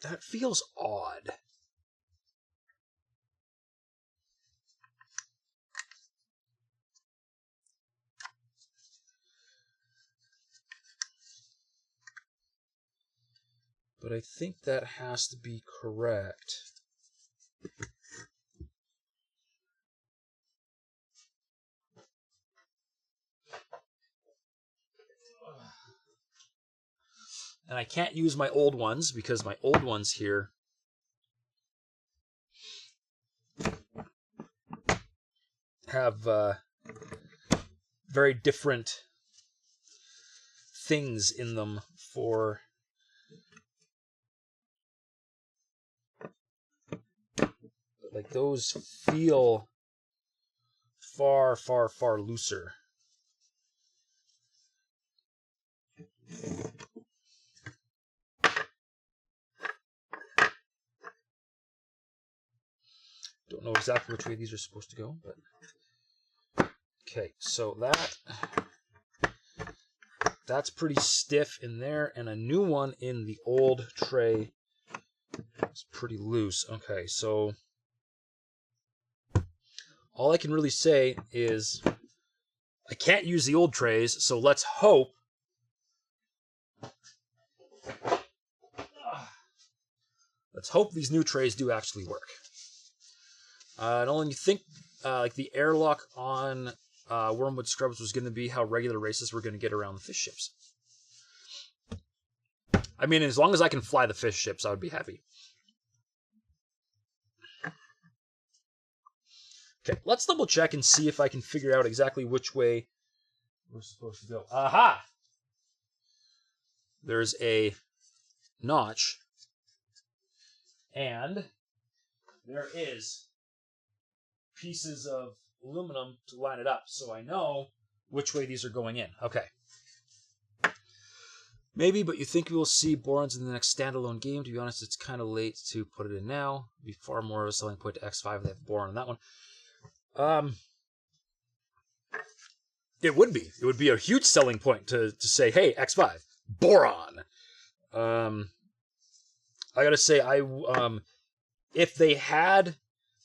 That feels odd. But I think that has to be correct. And I can't use my old ones, because my old ones here have very different things in them for... Like, those feel far, far, far looser. Don't know exactly which way these are supposed to go, but... Okay, so that's pretty stiff in there, and a new one in the old tray is pretty loose. Okay, so... All I can really say is I can't use the old trays, so let's hope these new trays do actually work. And only you think like the airlock on Wormwood Scrubs was going to be how regular races were going to get around the fish ships. I mean, as long as I can fly the fish ships, I would be happy. Okay, let's double check and see if I can figure out exactly which way we're supposed to go. Aha! There's a notch, and there is pieces of aluminum to line it up, so I know which way these are going in. Okay. Maybe, but you think we will see Borons in the next standalone game? To be honest, it's kind of late to put it in now. It'd be far more of a selling point to X5 if they have Boron on that one. It would be. It would be a huge selling point to say, hey, X5, Boron. I gotta say, if they had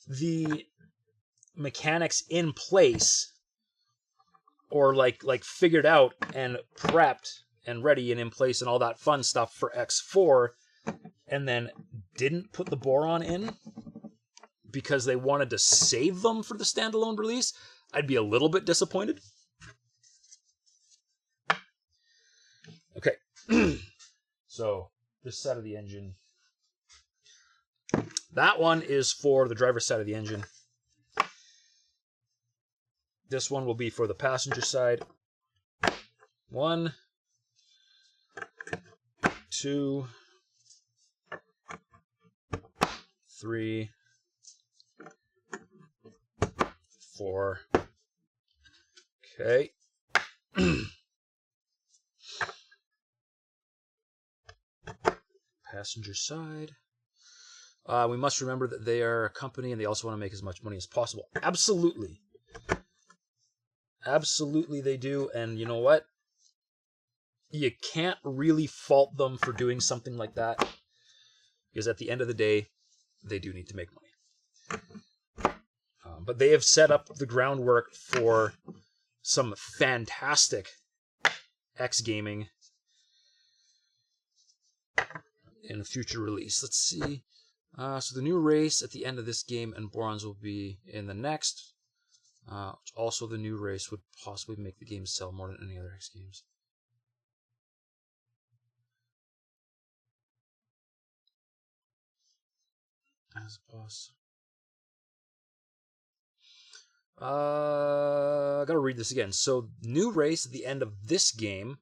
the mechanics in place, or like figured out and prepped and ready and in place and all that fun stuff for X4, and then didn't put the Boron in because they wanted to save them for the standalone release, I'd be a little bit disappointed. Okay. So, this side of the engine. That one is for the driver's side of the engine. This one will be for the passenger side. 1, 2, 3, 4. Okay. Passenger side. We must remember that they are a company and they also want to make as much money as possible. Absolutely. Absolutely they do. And you know what? You can't really fault them for doing something like that. Because at the end of the day, they do need to make money. But they have set up the groundwork for some fantastic X gaming in a future release. Let's see. So the new race at the end of this game and Borons will be in the next. Also, the new race would possibly make the game sell more than any other X games. As a boss. I gotta read this again. So, new race at the end of this game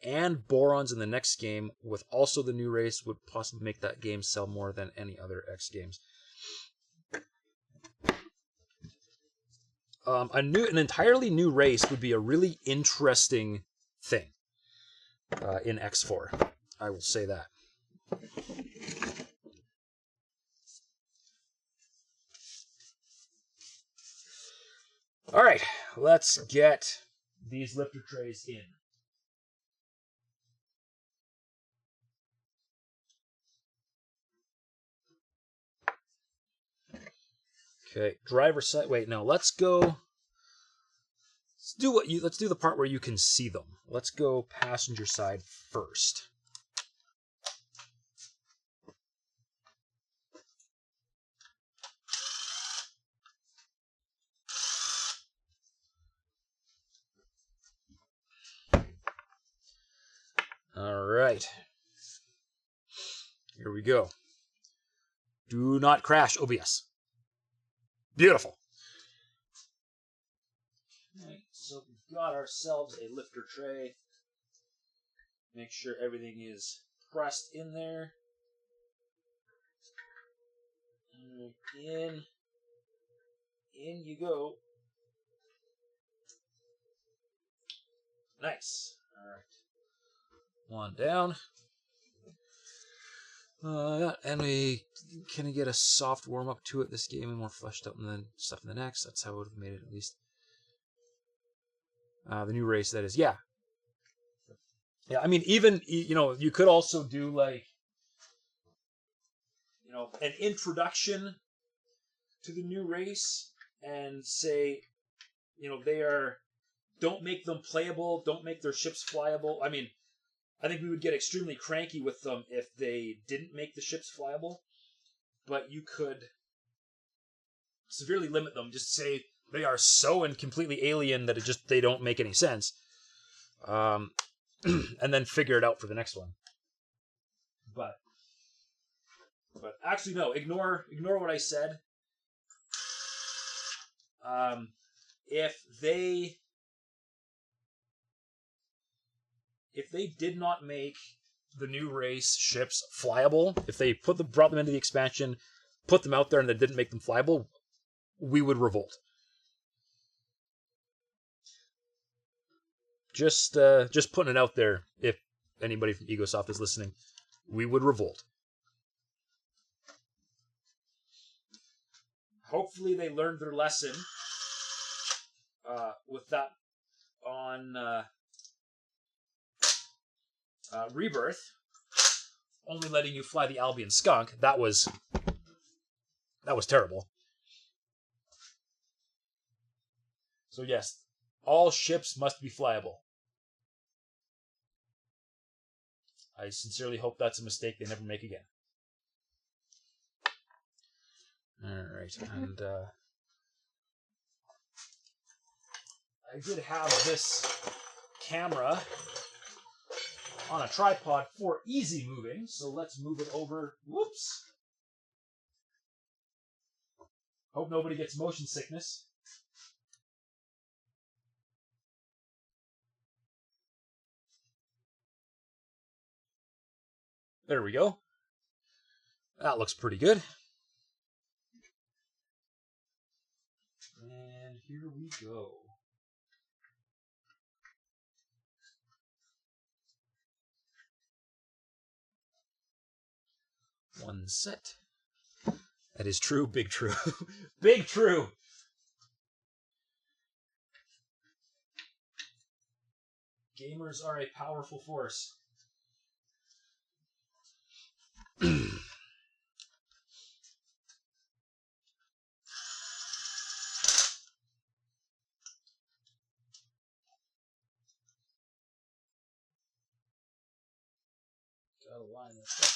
and Borons in the next game with also the new race would possibly make that game sell more than any other X games. An entirely new race would be a really interesting thing in X4. I will say that. All right, let's get these lifter trays in. Okay, driver side. Wait, no. Let's go. Let's do the part where you can see them. Let's go passenger side first. All right. Here we go. Do not crash, OBS. Beautiful. Alright, so we've got ourselves a lifter tray. Make sure everything is pressed in there. In you go. Nice. Alright. One down. And we can get a soft warm-up to it this game and more fleshed out than stuff in the next. That's how I would have made it, at least. The new race, that is. Yeah. Yeah, I mean, even, you could also do, like, an introduction to the new race and say, don't make them playable, don't make their ships flyable. I mean, I think we would get extremely cranky with them if they didn't make the ships flyable, but you could severely limit them. Just say they are so and completely alien that they don't make any sense, and then figure it out for the next one. But actually, no. Ignore what I said. If they did not make the new race ships flyable, if they brought them into the expansion, put them out there, and they didn't make them flyable, we would revolt. Just putting it out there. If anybody from Egosoft is listening, we would revolt. Hopefully, they learned their lesson with that on Rebirth, only letting you fly the Albion Skunk. That was terrible. So yes, all ships must be flyable. I sincerely hope that's a mistake they never make again. Alright, and I did have this camera on a tripod for easy moving, so let's move it over. Whoops! Hope nobody gets motion sickness. There we go. That looks pretty good. And here we go. One set. That is true, big true. Big true! Gamers are a powerful force. Gotta line this up.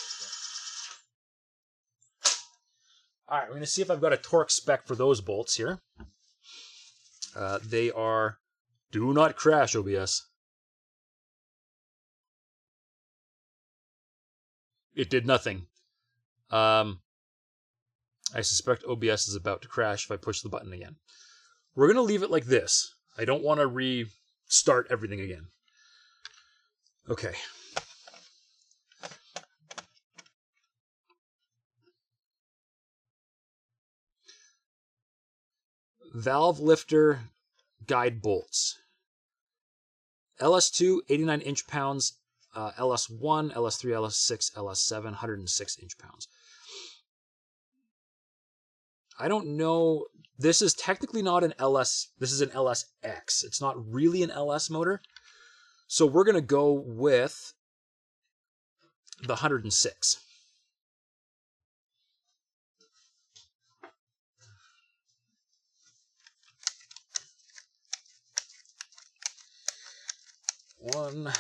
Alright, we're going to see if I've got a torque spec for those bolts here. They are... Do not crash, OBS. It did nothing. I suspect OBS is about to crash if I push the button again. We're going to leave it like this. I don't want to restart everything again. Okay. Valve lifter guide bolts. LS2, 89 inch-pounds. LS1, LS3, LS6, LS7, 106 inch-pounds. I don't know. This is technically not an LS. This is an LSX. It's not really an LS motor. So we're going to go with the 106. One.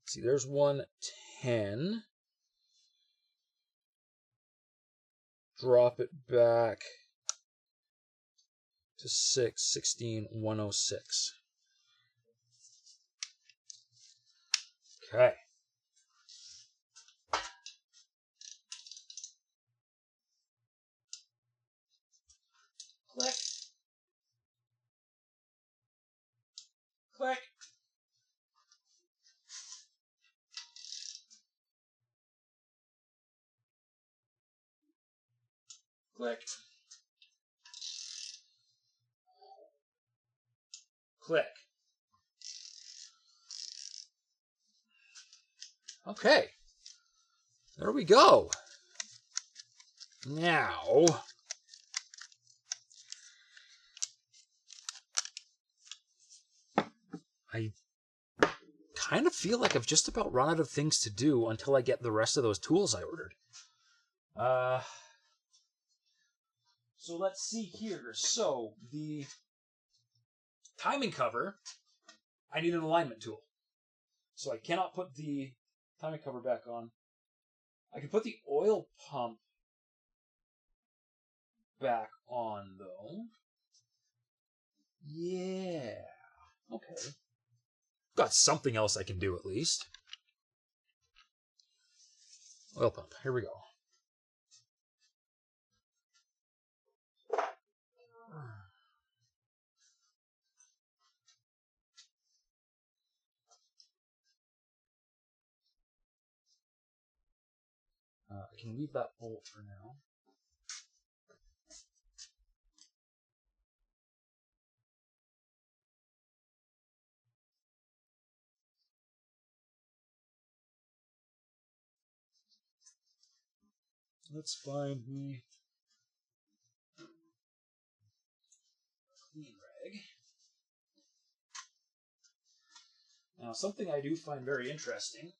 See, there's 110. Drop it back to 16, 106. Okay. Click. Click. Click. Click. Okay. There we go. Now, I kind of feel like I've just about run out of things to do until I get the rest of those tools I ordered. So let's see here. So the timing cover, I need an alignment tool. So I cannot put the timing cover back on. I can put the oil pump back on, though. Yeah. Okay. Got something else I can do, at least. Oil pump. Here we go. I can leave that bolt for now. Let's find the clean rag. Now, something I do find very interesting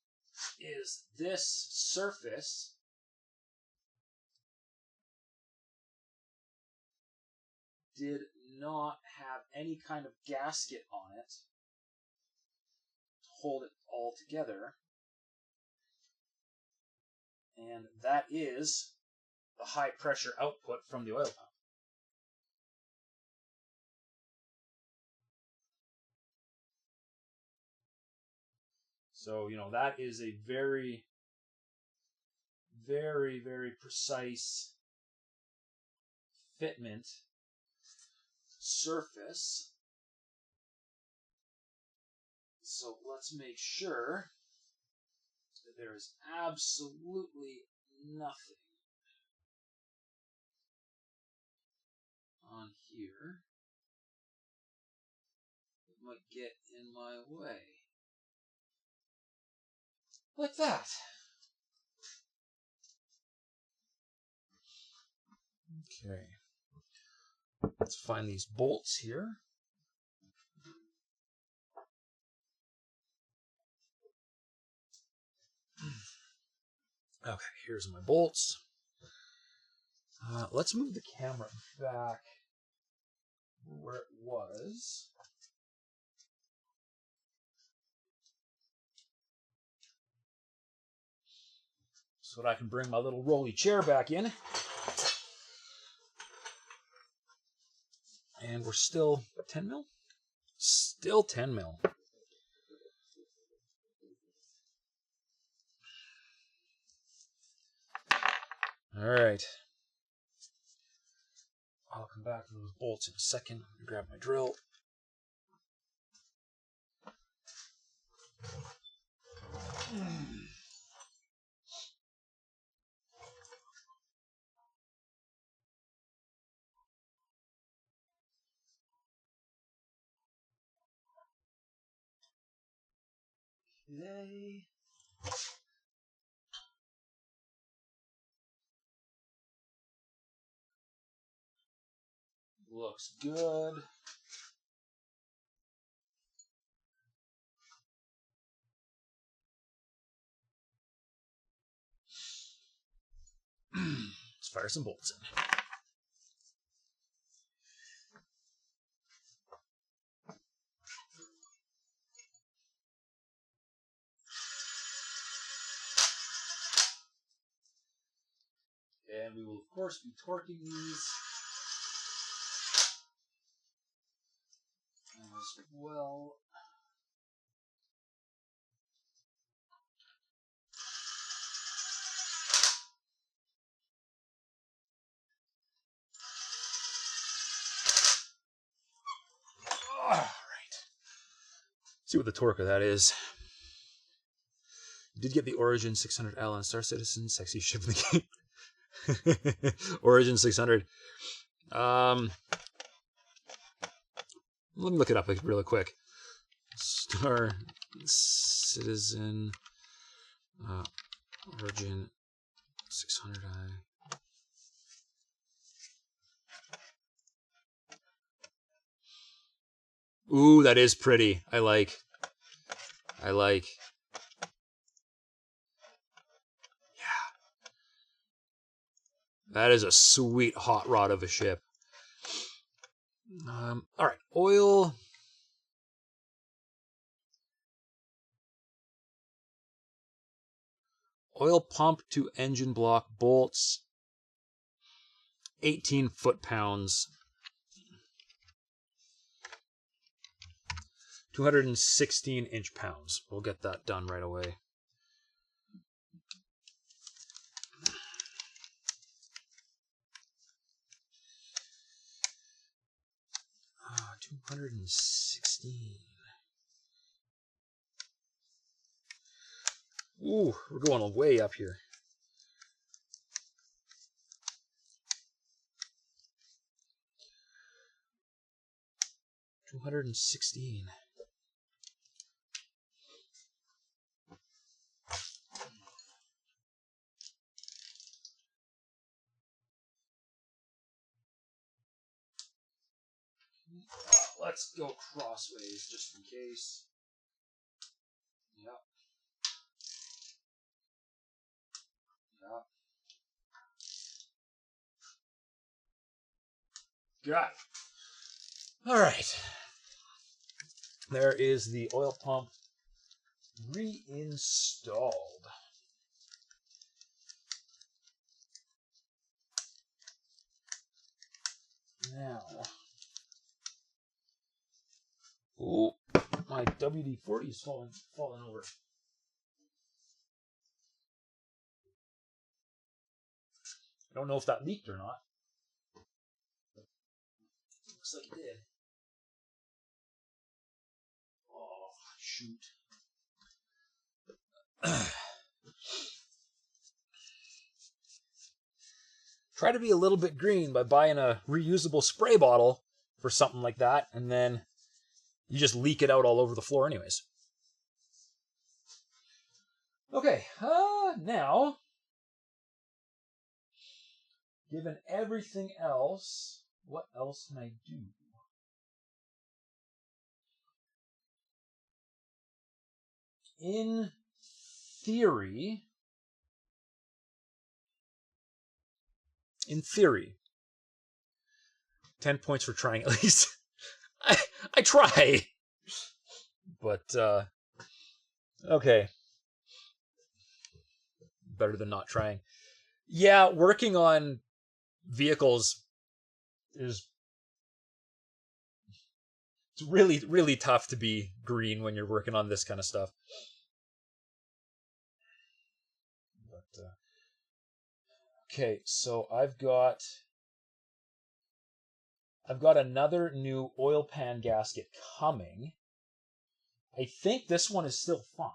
is this surface did not have any kind of gasket on it to hold it all together. And that is the high pressure output from the oil pump. So, you know, that is a very, very, very precise fitment surface. So let's make sure that there is absolutely nothing on here that might get in my way. Like that. Okay. Let's find these bolts here. Okay, here's my bolts. Let's move the camera back where it was. So that I can bring my little rolly chair back in. And we're still 10 mil? Still 10 mil. All right. I'll come back to those bolts in a second. Grab my drill. Okay. Looks good. Let's fire some bolts in. And we will, of course, be torquing these as well. All right. See what the torque of that is. You did get the Origin 600L and Star Citizen, sexy ship in the game. Origin 600. Let me look it up really quick. Star Citizen Origin 600i. Ooh, that is pretty. I like. Yeah. That is a sweet hot rod of a ship. All right, oil. Oil pump to engine block bolts. 18 foot-pounds. 216 inch-pounds. We'll get that done right away. Ah, 216. Ooh, we're going way up here. $216. Let's go crossways just in case. Yep. Got it. All right. There is the oil pump reinstalled. Now, ooh, my WD-40 is falling over. I don't know if that leaked or not. Looks like it did. Oh, shoot. Try to be a little bit green by buying a reusable spray bottle for something like that, and then you just leak it out all over the floor anyways. Okay, now, given everything else, what else can I do? In theory, 10 points for trying at least. I try. But, okay. Better than not trying. Yeah, working on vehicles is... It's really, really tough to be green when you're working on this kind of stuff. But, okay, so I've got another new oil pan gasket coming. I think this one is still fine.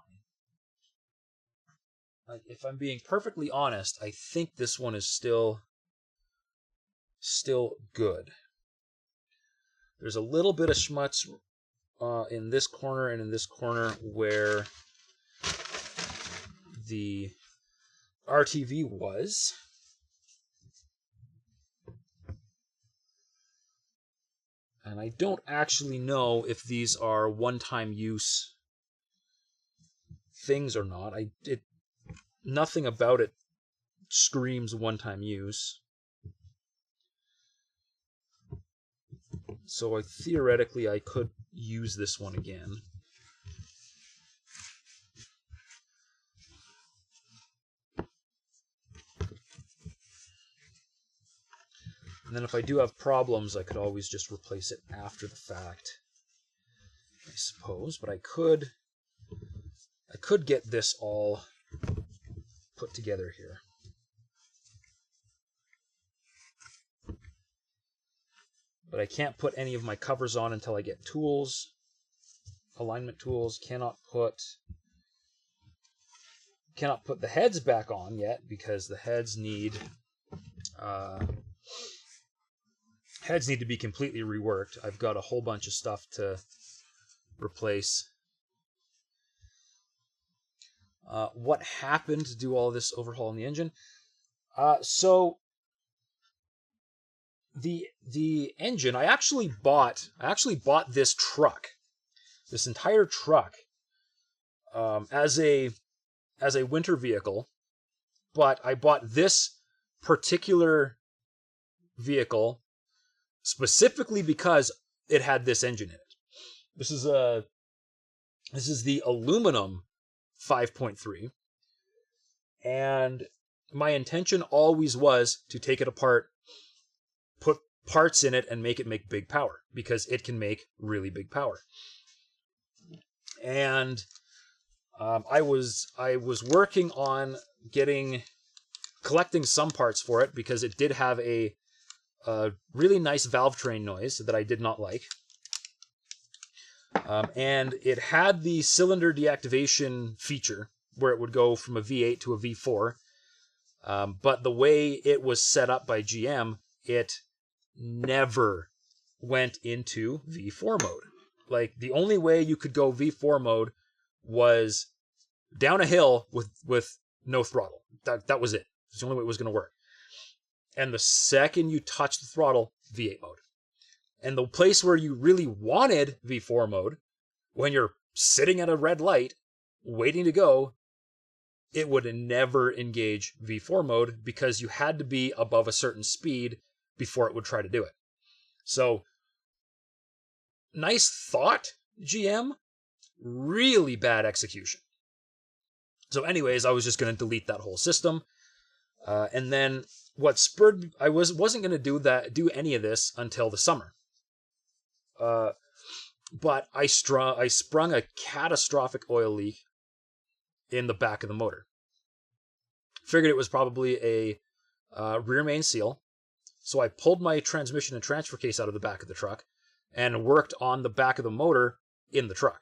Like, if I'm being perfectly honest, I think this one is still good. There's a little bit of schmutz in this corner and in this corner where the RTV was. And I don't actually know if these are one-time use things or not. Nothing about it screams one-time use. So theoretically I could use this one again. And then if I do have problems, I could always just replace it after the fact, I suppose. But I could get this all put together here. But I can't put any of my covers on until I get tools, alignment tools. Cannot put the heads back on yet because the heads need to be completely reworked. I've got a whole bunch of stuff to replace. What happened to do all this overhaul in the engine? So the engine, I actually bought this truck, this entire truck, as a winter vehicle, but I bought this particular vehicle specifically because it had this engine in it. This is the aluminum 5.3, and my intention always was to take it apart, put parts in it, and make it make big power, because it can make really big power. And I was working on collecting some parts for it, because it did have a really nice valve train noise that I did not like. And it had the cylinder deactivation feature where it would go from a V8 to a V4. But the way it was set up by GM, it never went into V4 mode. Like, the only way you could go V4 mode was down a hill with no throttle. That was it. It's the only way it was going to work. And the second you touch the throttle, V8 mode. And the place where you really wanted V4 mode, when you're sitting at a red light, waiting to go, it would never engage V4 mode, because you had to be above a certain speed before it would try to do it. So, nice thought, GM. Really bad execution. So anyways, I was just going to delete that whole system. And then what spurred... I wasn't going to do any of this until the summer. But I sprung a catastrophic oil leak in the back of the motor. Figured it was probably a rear main seal. So I pulled my transmission and transfer case out of the back of the truck and worked on the back of the motor in the truck.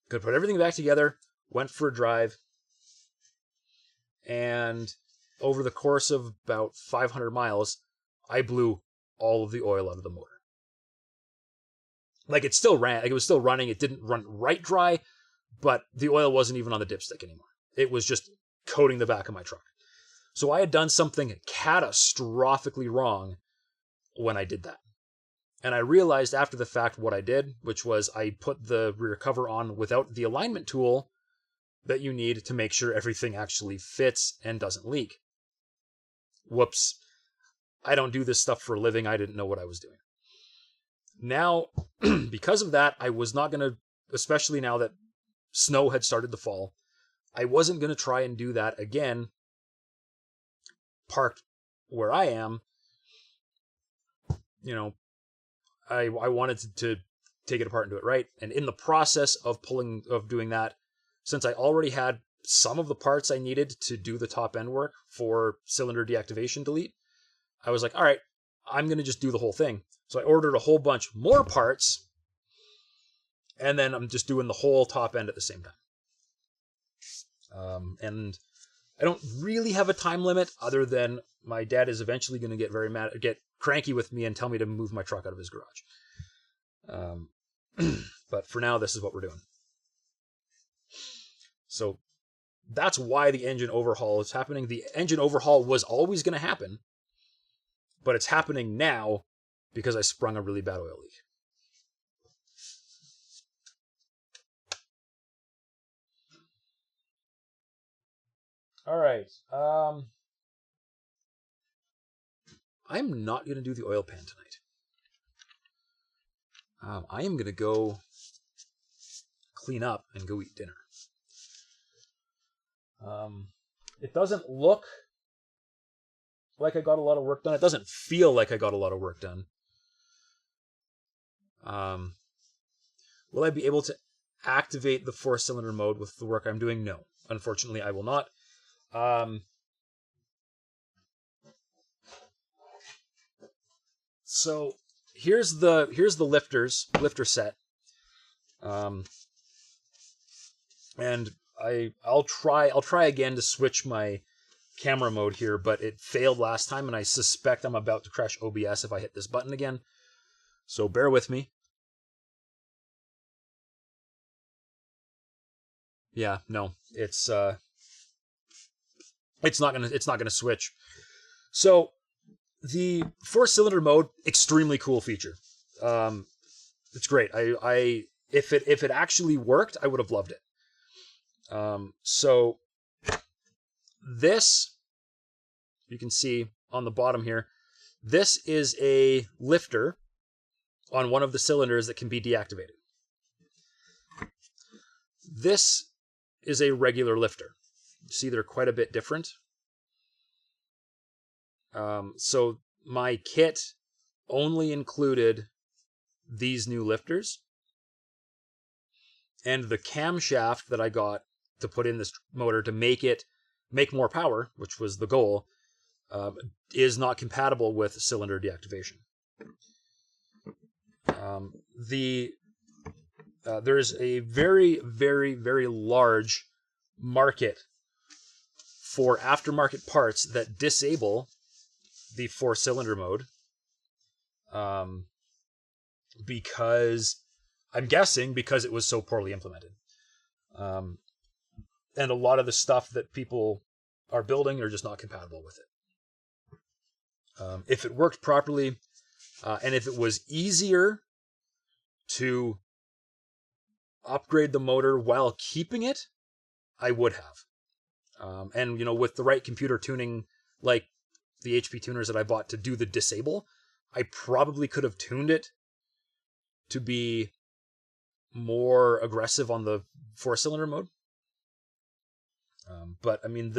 Could put everything back together, went for a drive, and over the course of about 500 miles, I blew all of the oil out of the motor. Like, it still ran, like it was still running. It didn't run right dry, but the oil wasn't even on the dipstick anymore. It was just coating the back of my truck. So I had done something catastrophically wrong when I did that. And I realized after the fact what I did, which was I put the rear cover on without the alignment tool that you need to make sure everything actually fits and doesn't leak. Whoops. I don't do this stuff for a living. I didn't know what I was doing. Now, because of that, I was not going to, especially now that snow had started to fall, I wasn't going to try and do that again, parked where I am. You know, I wanted to take it apart and do it right. And in the process of doing that, since I already had some of the parts I needed to do the top end work for cylinder deactivation delete, I was like, all right, I'm going to just do the whole thing. So I ordered a whole bunch more parts, and then I'm just doing the whole top end at the same time. And I don't really have a time limit other than my dad is eventually going to get cranky with me and tell me to move my truck out of his garage. But for now, this is what we're doing. So that's why the engine overhaul is happening. The engine overhaul was always going to happen, but it's happening now because I sprung a really bad oil leak. All right. I'm not going to do the oil pan tonight. I am going to go clean up and go eat dinner. It doesn't look like I got a lot of work done. It doesn't feel like I got a lot of work done. Will I be able to activate the 4-cylinder mode with the work I'm doing? No. Unfortunately, I will not. So here's the lifter set. And I'll try again to switch my camera mode here, but it failed last time, and I suspect I'm about to crash OBS if I hit this button again. So bear with me. Yeah, no, it's not gonna switch. So the 4-cylinder mode, extremely cool feature. It's great. If it actually worked, I would have loved it. So this, you can see on the bottom here, this is a lifter on one of the cylinders that can be deactivated. This is a regular lifter. You see they're quite a bit different. So my kit only included these new lifters, and the camshaft that I got to put in this motor to make more power, which was the goal, is not compatible with cylinder deactivation. There's a very, very, very large market for aftermarket parts that disable the 4-cylinder mode, because I'm guessing because it was so poorly implemented. And a lot of the stuff that people are building are just not compatible with it. If it worked properly, and if it was easier to upgrade the motor while keeping it, I would have. And, with the right computer tuning, like the HP tuners that I bought to do the disable, I probably could have tuned it to be more aggressive on the 4-cylinder mode. But I mean,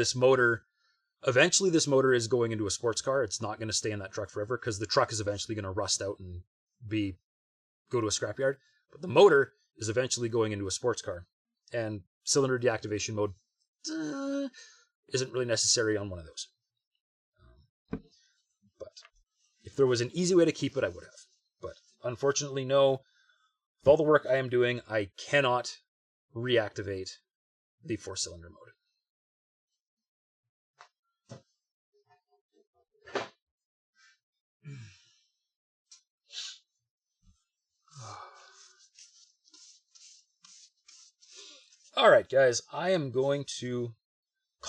eventually this motor is going into a sports car. It's not going to stay in that truck forever because the truck is eventually going to rust out and go to a scrapyard. But the motor is eventually going into a sports car, and cylinder deactivation mode isn't really necessary on one of those. But if there was an easy way to keep it, I would have. But unfortunately, no. With all the work I am doing, I cannot reactivate the 4-cylinder mode. All right, guys, I am going to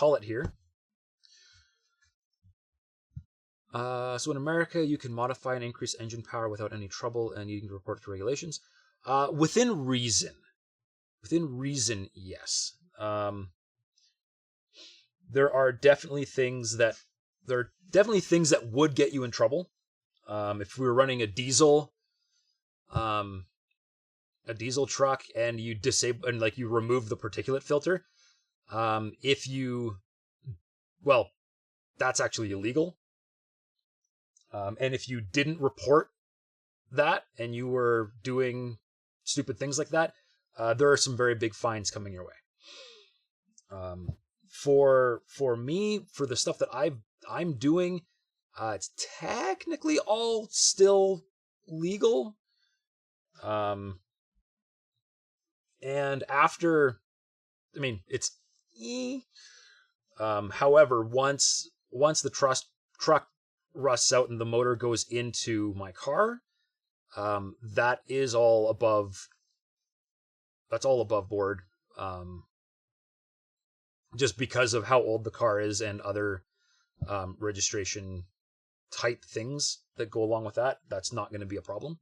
call it here. So in America, you can modify and increase engine power without any trouble, and you can report to regulations. Within reason. Within reason, yes. There are definitely things that would get you in trouble. If we were running a diesel truck and you disable and like you remove the particulate filter, that's actually illegal. And if you didn't report that and you were doing stupid things like that, there are some very big fines coming your way. For me, for the stuff that I'm doing, it's technically all still legal. And after, I mean, it's however, once the truck rusts out and the motor goes into my car, that's all above board. Just because of how old the car is and other registration type things that go along with that, that's not going to be a problem.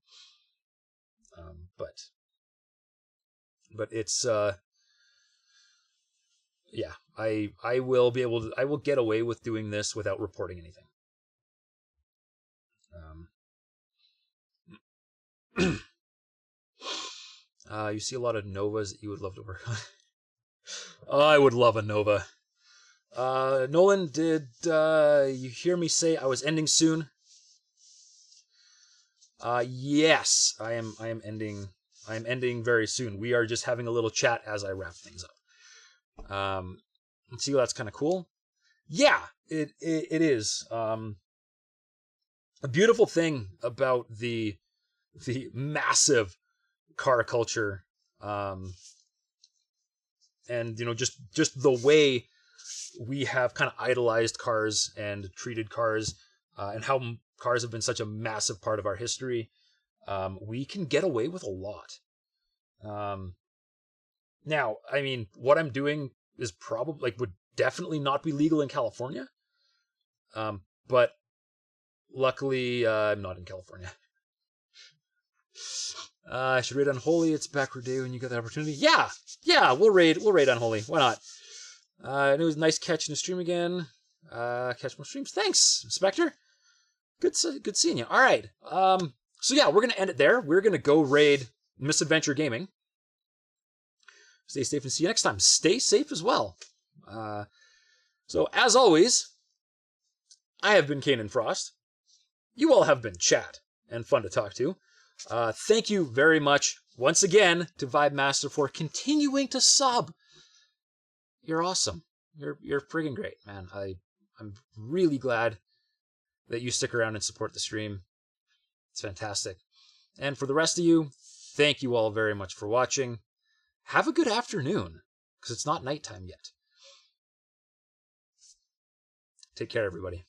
But it's yeah, I will get away with doing this without reporting anything. You see a lot of Novas that you would love to work on. I would love a Nova. Nolan, did you hear me say I was ending soon? Yes, I am ending. I am ending very soon. We are just having a little chat as I wrap things up. Let's see, that's kind of cool. Yeah, it is. A beautiful thing about the massive car culture, and just the way we have kind of idolized cars and treated cars, and how cars have been such a massive part of our history. We can get away with a lot. Now, I mean, what I'm doing is probably would definitely not be legal in California. But luckily, I'm not in California. I should raid Unholy. It's backward day when you get the opportunity. Yeah, we'll raid Unholy. Why not? It was nice catching the stream again. Catch more streams. Thanks, Spectre. Good seeing you. All right. So yeah, we're gonna end it there. We're gonna go raid Misadventure Gaming. Stay safe and see you next time. Stay safe as well. So as always, I have been Kanan Frost. You all have been chat and fun to talk to. Thank you very much once again to Vibe Master for continuing to sub. You're awesome. You're friggin' great, man. I'm really glad that you stick around and support the stream. It's fantastic. And for the rest of you, thank you all very much for watching. Have a good afternoon, because it's not nighttime yet. Take care, everybody.